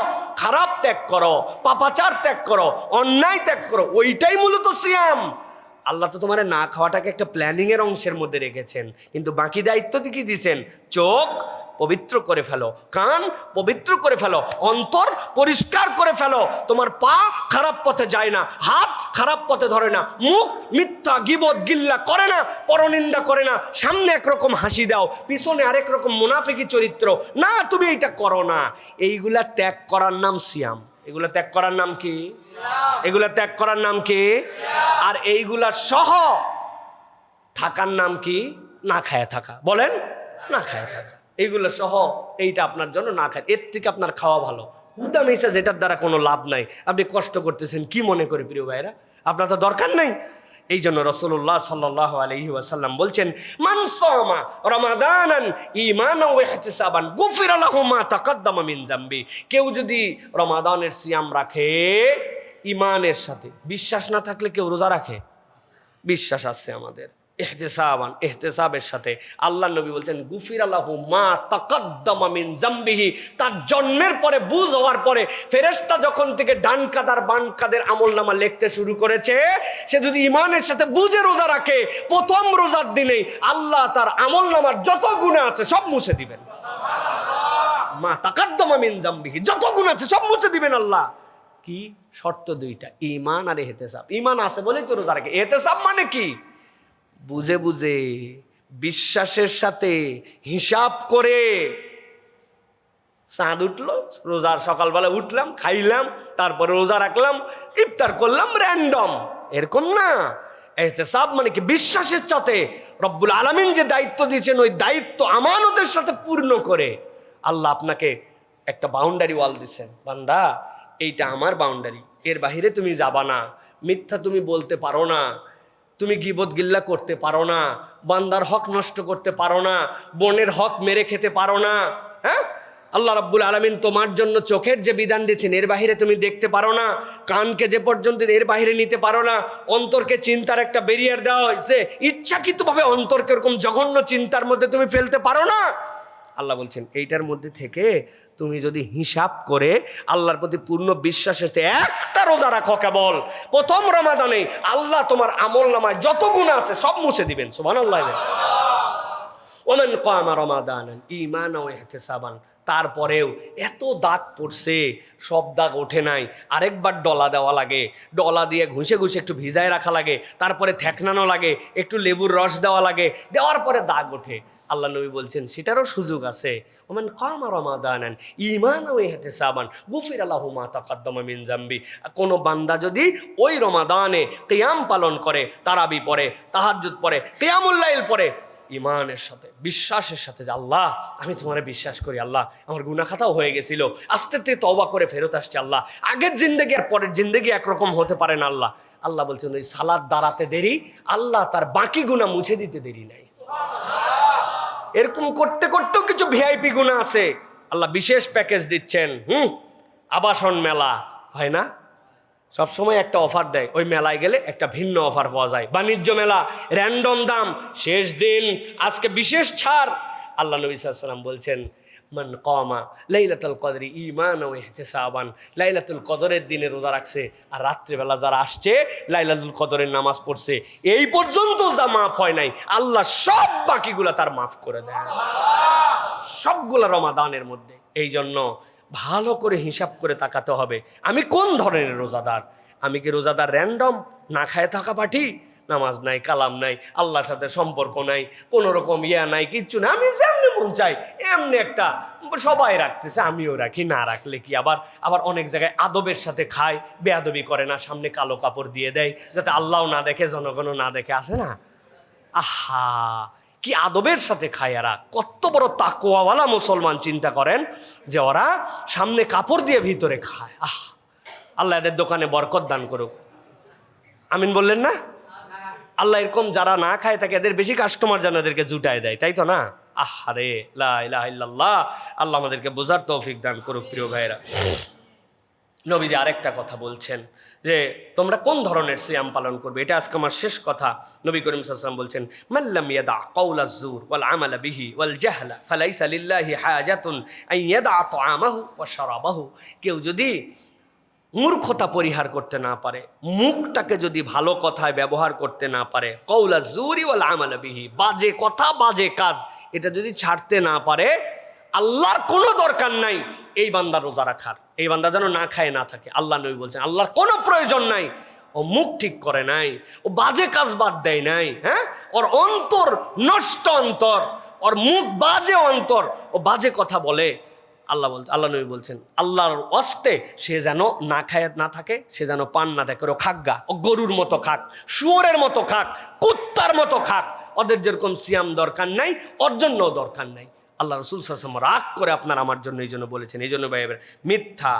খারাপ ত্যাগ করো, পাপাচার ত্যাগ করো, অন্যায় ত্যাগ করো, ওইটাই মূলত সিয়াম। আল্লাহ তো তোমার না খাওয়াটাকে একটা প্ল্যানিং এর অংশের মধ্যে রেখেছেন, কিন্তু বাকি দায়িত্ব কি দিয়েছেন? চোখ পবিত্র করে ফেলো, কান পবিত্র করে ফেলো, অন্তর পরিষ্কার করে ফেলো, তোমার পা খারাপ পথে যায় না, হাত খারাপ পথে ধরে না, মুখ মিথ্যা গীবত গিল্লা করে না, পরনিন্দা করে না, সামনে একরকম হাসি দাও, পিছনে আরেক রকম মুনাফিকি চরিত্র, না তুমি এইটা করো না। এইগুলা ত্যাগ করার নাম সিয়াম। এগুলা ত্যাগ করার নাম কি? এগুলা ত্যাগ করার নাম কি? আর এইগুলা সহ থাকার নাম কি? না খায় থাকা। বলেন, না খায় থাকা। এইগুলো সহ এইটা আপনার জন্য না খায়, এর থেকে আপনার খাওয়া ভালো। হুদা মিশা যেটার দ্বারা কোনো লাভ নাই, আপনি কষ্ট করতেছেন কি মনে করে প্রিয় ভাইরা? আপনার তো দরকার নাই। এই জন্য রাসূলুল্লাহ সাল্লাল্লাহু আলাইহি ওয়াসাল্লাম বলছেন, মান সামা রমাদানান ঈমানান ওয়া ইহতিসাবান গুফিরা লাহু মা তাকাদ্দামা মিন যামবি। কেউ যদি রমাদানের সিয়াম রাখে ঈমানের সাথে, বিশ্বাস না থাকলে কেউ রোজা রাখে? বিশ্বাস আছে আমাদের, ইহতিসাবান, ইহতিসাবের সাথে। আল্লাহ নবী বলছেন গুফিরা লাহু মা তাকাদ্দামা মিন যামবিহি, তার জন্মের পরে বুঝ হওয়ার পরে ফেরেশতা যখন থেকে ডান কাদার বাম কাদের আমলনামা লিখতে শুরু করেছে, সে যদি ঈমানের সাথে বুঝে রোজা রাখে, প্রথম রোজার দিনেই আল্লাহ তার আমলনামার যত গুনাহ আছে সব মুছে দিবেন। মা তাকাদ্দামা মিন যামবিহি, যত গুনাহ আছে সব মুছে দিবেন আল্লাহ। কি শর্ত? দুইটা, ঈমান আর ইহতিসাব। ঈমান আছে বলেই তো রোজা রাখে। ইহতিসাব মানে কি? বুঝে বুঝে বিশ্বাসের সাথে হিসাব করে। চাঁদ উঠলো, রোজার সকালবেলা উঠলাম, খাইলাম, তারপরে রোজা রাখলাম, ইফতার করলাম, র্যান্ডম, এরকম না। ইহতিসাব মানে কি? বিশ্বাসের সাথে রব্বুল আলামিন যে দায়িত্ব দিয়েছেন ওই দায়িত্ব আমানতের সাথে পূর্ণ করে। আল্লাহ আপনাকে একটা বাউন্ডারি ওয়াল দিয়েছেন, বান্দা এইটা আমার বাউন্ডারি, এর বাহিরে তুমি যাবা না, মিথ্যা তুমি বলতে পারো না, তুমি গীবত গিল্লা করতে পারো না, বান্দার হক নষ্ট করতে পারো না, বোনের হক মেরে খেতে পারো না। হ্যাঁ, আল্লাহ রাব্বুল আলামিন তোমার জন্য চোখের যে বিধান দিয়েছেন এর বাহিরে তুমি দেখতে পারো না, কানকে যে পর্যন্ত এর বাহিরে নিতে পারো না, অন্তরকে চিন্তার একটা ব্যারিয়ার দেওয়া হয়েছে, ইচ্ছাকৃতভাবে অন্তরকে এরকম জঘন্য চিন্তার মধ্যে তুমি ফেলতে পারো না। আল্লাহ বলছেন এইটার মধ্যে থেকে তুমি যদি হিসাব করে আল্লাহর প্রতি পূর্ণ বিশ্বাসের সাথে একটা রোজা রাখো কেবল প্রথম রমাদানে, আল্লাহ তোমার আমলনামায় যত গুনাহ আছে সব মুছে দিবেন। সুবহানাল্লাহ। ওমান কামা রমাদানান ঈমানান ওয়া ইহতিসাবান, তারপরেও এত দাগ পড়ছে, সব দাগ ওঠে নাই, আরেকবার ডলা দেওয়া লাগে, ডলা দিয়ে ঘুষে ঘুষে একটু ভিজায় রাখা লাগে, তারপরে থেকনানো লাগে, একটু লেবুর রস দেওয়া লাগে, দেওয়ার পরে দাগ ওঠে। আল্লাহ নবী বলছেন সেটারও সুযোগ আছে। ওমান কামা রমাদানান ঈমানান ওয়া ইহতিসাবান গুফিরা লাহু মা তাকাদ্দামা মিন যামবি। কোনো বান্দা যদি ওই রমাদানে কিয়াম পালন করে, তারাবি পড়ে, তাহাজ্জুদ পড়ে, কিয়ামুল লাইল পড়ে, ঈমানের সাথে বিশ্বাসের সাথে যে আল্লাহ আমি তোমারে বিশ্বাস করি, আল্লাহ আমার গুনাহ খাতাও হয়ে গেছিল, আস্তে আস্তে তওবা করে ফেরত আসছে, আল্লাহ আগের জিন্দেগি আর পরের জিন্দেগি একরকম হতে পারে না। আল্লাহ আল্লাহ বলছেন ওই সালাত দাঁড়াতে দেরি, আল্লাহ তার বাকি গুনাহ মুছে দিতে দেরি নাই। এরকম করতে করতেও কিছু ভিআইপি গুনাহ আছে, আল্লাহ বিশেষ প্যাকেজ দিচ্ছেন। আবাসন মেলা হয় না, সবসময় একটা অফার দেয়, ওই মেলায় গেলে একটা ভিন্ন অফার পাওয়া যায়। বাণিজ্য মেলা, র্যান্ডম দাম, শেষ দিন আজকে বিশেষ ছাড়। আল্লাহ নবী সাল্লাল্লাহু আলাইহি ওয়াসাল্লাম বলছেন মান কামা লাইলাতুল কদরি ঈমানান ওয়া ইহতিসাবান, লাইলাতুল কদরের দিনে রোজা রাখছে আর রাত্রিবেলা যারা আসছে লাইলাতুল কদরের নামাজ পড়ছে, এই পর্যন্ত যা মাফ হয় নাই আল্লাহ সব বাকিগুলা তার মাফ করে দেয়, সবগুলা রমাদানের মধ্যে। এই জন্য ভালো করে হিসাব করে তাকাতে হবে আমি কোন ধরনের রোজাদার। আমি কি রোজাদার র্যান্ডম না খায় থাকা পাঠি, নামাজ নাই, কালাম নাই, আল্লাহর সাথে সম্পর্ক নাই, কোনো রকম ইয়া নাই, কিচ্ছু না, আমি যেমনি মন চাই এমনি একটা সবাই রাখতেছে, আমিও রাখি, না রাখলে কি। আবার অনেক জায়গায় আদবের সাথে খায়, বেয়াদবি করে না, সামনে কালো কাপড় দিয়ে দেয় যাতে আল্লাহও না দেখে, জনগণও না দেখে, আছে না? আহা, কি আদবের সাথে খায় এরা, কত বড় তাকওয়াওয়ালা মুসলমান। চিন্তা করেন যে ওরা সামনে কাপড় দিয়ে ভিতরে খায়। আল্লাহ এদের দোকানে বরকত দান করুক, আমিন বললেন না? আল্লাহ এরকম যারা না খায় থাকে এদের বেশি কাস্টমার যেন এদেরকে জুটায় দেয়, তাই তো না? আহারে, লা ইলাহা ইল্লাল্লাহ। আল্লাহ আমাদেরকে বোঝার তৌফিক দান করুক। প্রিয় ভাইরা, নবীজি আরেকটা কথা বলছেন যে তোমরা কোন ধরনের সিয়াম পালন করবে, এটা আজকে আমার শেষ কথা। নবী করিম সাল্লাল্লাহু আলাইহি ওয়াসাল্লাম বলছেন, মাল্লাম ইয়াদা কাওলাজ জুর ওয়াল আমালা বিহি ওয়াল জাহলা ফালাইসা লিল্লাহি হাজাতুন আন ইয়াদা তাআমাহু ওয়া শারাবাহু। কেউ যদি মূর্খতা পরিহার করতে না পারে, মুখটাকে যদি ভালো কথায় ব্যবহার করতে না পারে, কাওলাজ জুরি ওয়াল আমালা বিহি, বাজে কথা বাজে কাজ, এটা যদি ছাড়তে না পারে, আল্লাহর কোনো দরকার নাই এই বান্দার রোজা রাখার, এই বান্দা যেন না খায় না থাকে। আল্লাহ নবী বলছেন আল্লাহর কোনো প্রয়োজন নাই। ও মুখ ঠিক করে নাই, ও বাজে কাজ বাদ দেয় নাই, হ্যাঁ, ওর অন্তর নষ্ট অন্তর, ওর মুখ বাজে অন্তর, ও বাজে কথা বলে। আল্লাহ নবী বলছেন আল্লাহর ওয়াস্তে সে যেন না খায় না থাকে, সে যেন পান না থাকে, ও খাগা, ও গরুর মতো খাক, শুয়োরের মতো খাক, কুত্তার মতো খাক। ওদের যেরকম সিয়াম দরকার নাই, ওর জন্যও দরকার নাই। আল্লাহ রসুল সাল্লাল্লাহু আলাইহি ওয়াসাল্লাম রাগ করে আপনার আমার জন্য এই জন্য বলেছেন। এই জন্য ভাই, মিথ্যা,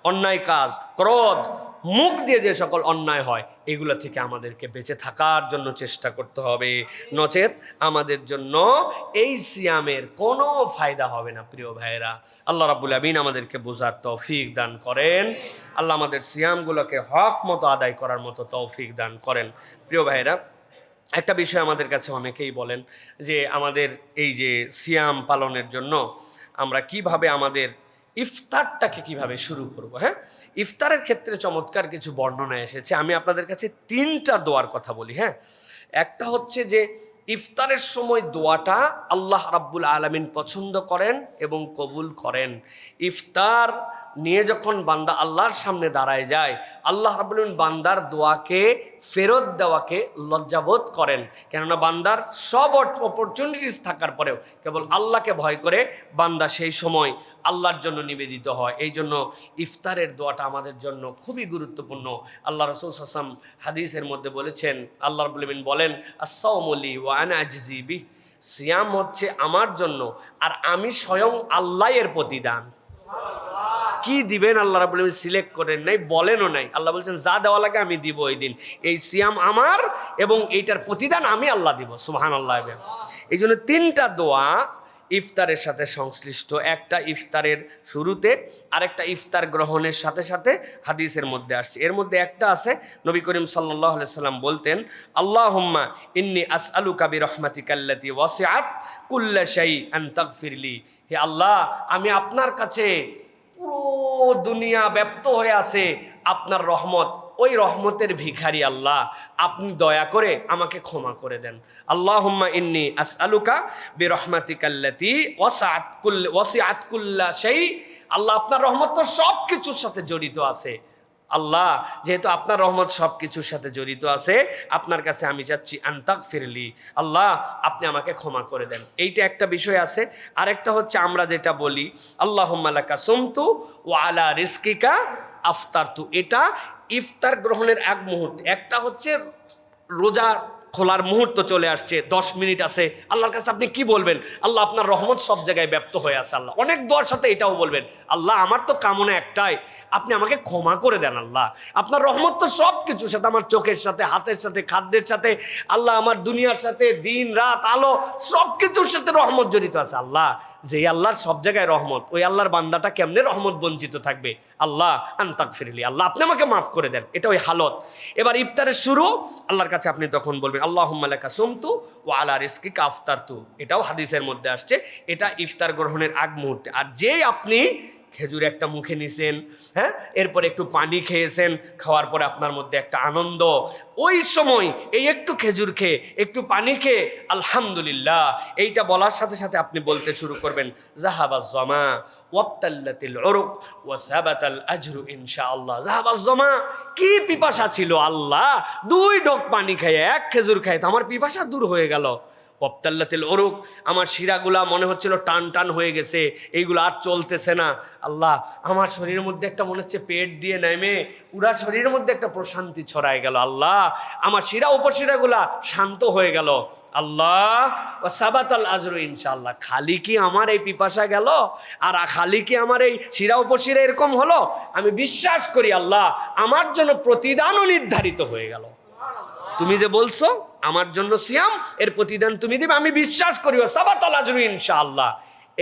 অন্যায় কাজ, ক্রোধ, মুখ দিয়ে যে সকল অন্যায় হয়, এগুলো থেকে আমাদেরকে বেঁচে থাকার জন্য চেষ্টা করতে হবে, নচেত আমাদের জন্য এই সিয়ামের কোনো ফায়দা হবে না। প্রিয় ভাইয়েরা, আল্লাহ রাব্বুল আমিন আমাদেরকে বোঝার তৌফিক দান করেন। আল্লাহ আমাদের সিয়ামগুলোকে হক মতো আদায় করার মতো তৌফিক দান করেন। প্রিয় ভাইয়েরা, একটা বিষয় আমাদের কাছে অনেকেই বলেন যে আমাদের এই যে সিয়াম পালনের জন্য আমরা কিভাবে আমাদের ইফতারটাকে কিভাবে শুরু করব। হ্যাঁ, ইফতারের ক্ষেত্রে চমৎকার কিছু বর্ণনা এসেছে। আমি আপনাদের কাছে 3টা দোয়ার কথা বলি। হ্যাঁ, একটা হচ্ছে যে ইফতারের সময় দোয়াটা আল্লাহ রাব্বুল আলামিন পছন্দ করেন এবং কবুল করেন। ইফতার নিয়ে যখন বান্দা আল্লাহর সামনে দাঁড়ায় যায়, আল্লাহ রাব্বুল আলামিন বান্দার দোয়াকে ফেরত দেওয়াকে লজ্জাবোধ করেন। কেননা বান্দার সব অপরচুনিটিস থাকার পরেও কেবল আল্লাহকে ভয় করে বান্দা সেই সময় আল্লাহর জন্য নিবেদিত হয়। এই জন্য ইফতারের দোয়াটা আমাদের জন্য খুবই গুরুত্বপূর্ণ। আল্লাহ রাসূল সাল্লাল্লাহু আলাইহি ওয়াসাল্লাম হাদিসের মধ্যে বলেছেন, আল্লাহ রাব্বুল আলামিন বলেন, আস-সাওমু লি ওয়া আনা আজজি বিহি, সিয়াম হচ্ছে আমার জন্য আর আমি স্বয়ং আল্লাহ এর প্রতিদান। কি দিবেন আল্লাহ রাব্বুল আলামিন সিলেক্ট করেন নাই, বলেনও নাই। আল্লাহ বলছেন যা দেওয়া লাগে আমি দিব ওই দিন। এই সিয়াম আমার এবং এইটার প্রতিদান আমি আল্লাহ দিব। সুবহানাল্লাহ। এই জন্য 3টা দোয়া ইফতারের সাথে সংশ্লিষ্ট। একটা ইফতারের শুরুতে, আরেকটা ইফতার গ্রহণের সাথে সাথে হাদিসের মধ্যে আসছে। এর মধ্যে একটা আছে, নবী করিম সাল্লাল্লাহু আলাইহি সাল্লাম বলতেন, আল্লাহুম্মা ইন্নী আসআলুকা বিরহমাতিকাল্লাতী ওয়াসিআত কুল্লা শাইআন তাগফিরলি। হে আল্লাহ, আমি আপনার কাছে, পুরো দুনিয়া ব্যপ্ত হয়ে আছে আপনার রহমত, ওই রহমতের ভিখারি আল্লাহ, আপনি দয়া করে আমাকে ক্ষমা করে দেন। আল্লাহুম্মা ইন্নী আসআলুকা বিরহমাতিকাল্লাতী ওয়াসিআত কুল্লা শাই। আল্লাহ, আপনার রহমত তো সব কিছুর সাথে জড়িত আছে। আল্লাহ, যেহেতু আপনার রহমত সব কিছুর সাথে জড়িত আছে, আপনার কাছে আমি চাচ্ছি আন তাগফিরলি, আল্লাহ আপনি আমাকে ক্ষমা করে দেন। এইটা একটা বিষয় আছে। আরেকটা হচ্ছে আমরা যেটা বলি, আল্লাহুম্মা লাকা সুমতু ওয়া আলা রিজকিকা আফতারতু। এটা ইফতার গ্রহণের এক মুহূর্ত। একটা হচ্ছে রোজা খোলার মুহূর্ত চলে আসছে, 10 মিনিট আছে, আল্লাহর কাছে আপনি কি বলবেন? আল্লাহ আপনার রহমত সব জায়গায় ব্যপ্ত হয়ে আছে। আল্লাহ অনেক দোয়ার সাথে এটাও বলবেন, আল্লাহ আমার তো কামনা একটাই, আপনি আমাকে ক্ষমা করে দেন। আল্লাহ আপনার রহমত তো সব কিছুর সাথে, আমার চোখের সাথে, হাতের সাথে, খাদ্যের সাথে, আল্লাহ আমার দুনিয়ার সাথে, দিন রাত আলো সব কিছুর সাথে রহমত জড়িত আছে। আল্লাহ, যে আল্লাহর সব জায়গায় রহমত, ওই আল্লাহর বান্দাটা কেমনে রহমত বঞ্চিত থাকবে? আল্লাহ আন তাগফিরলি, আল্লাহ আপনি আমাকে মাফ করে দেন। এটা ওই হালত। এবার ইফতারের শুরু, আল্লাহর কাছে আপনি তখন বলবেন আল্লাহুম্মা লাকা সুমতু ওয়া আলা রিজকিকা আফতারতু। এটাও হাদিসের মধ্যে আসছে। এটা ইফতার গ্রহণের আগ মুহূর্তে। আর যেই আপনি খেজুর একটা মুখে নিছেন, হ্যাঁ, এরপরে একটু পানি খেয়েছেন, খাওয়ার পরে আপনার মধ্যে একটা আনন্দ, ওই সময় এই একটু খেজুর খেয়ে, একটু পানি খেয়ে আলহামদুলিল্লাহ এইটা বলার সাথে সাথে আপনি বলতে শুরু করবেন, জাহাবাজ জামা ওয়াবতাল্লাতিল উরুক ওয়া সাবাতাল আজরু ইনশাআল্লাহ। যাহাবাজ জমা, কি পিপাসা ছিল আল্লাহ, 2 ঢোক পানি খাইয়ে 1 খেজুর খাইয়ে তো আমার পিপাসা দূর হয়ে গেল। ওয়াবতাল্লাতিল উরুক, আমার শিরাগুলা মনে হচ্ছিল টান টান হয়ে গেছে, এইগুলো আর চলতেছে না। আল্লাহ, আমার শরীরের মধ্যে একটা মনে হচ্ছে পেট দিয়ে নেমে পুরা শরীরের মধ্যে একটা প্রশান্তি ছড়ায় গেল। আল্লাহ, আমার শিরা উপশিরাগুলা শান্ত হয়ে গেল। আল্লাহ, ও সাবাতাল আজরু ইনশাআল্লাহ। খালি কি আমার এই পিপাসা গেল, আর খালি কি আমার এই শিরা উপশিরা এরকম হলো? আমি বিশ্বাস করি আল্লাহ, আমার জন্য প্রতিদানও নির্ধারিত হয়ে গেল। তুমি যে বলছো আমার জন্য সিয়াম, এর প্রতিদান তুমি দিবে, আমি বিশ্বাস করি। ও সাবাতাল আজরু ইনশাআল্লাহ।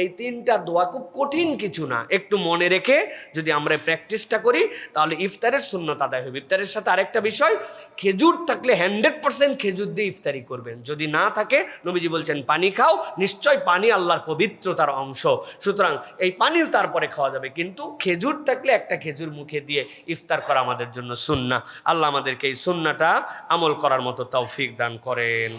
এই 3টা দোয়া খুব কঠিন কিছু না, একটু মনে রেখে যদি আমরা প্র্যাকটিসটা করি তাহলে ইফতারের সুন্নত আদায় হবে। ইফতারের সাথে আরেকটা বিষয়, খেজুর থাকলে 100% খেজুর দিয়ে ইফতারি করবেন। যদি না থাকে, নবীজি বলছেন পানি খাও, নিশ্চয় পানি আল্লাহর পবিত্রতার অংশ, সুতরাং এই পানিও তারপরে খাওয়া যাবে, কিন্তু খেজুর থাকলে একটা খেজুর মুখে দিয়ে ইফতার করা আমাদের জন্য সুন্নাহ। আল্লাহ আমাদেরকে এই সুন্নাহটা আমল করার মতো তৌফিক দান করেন।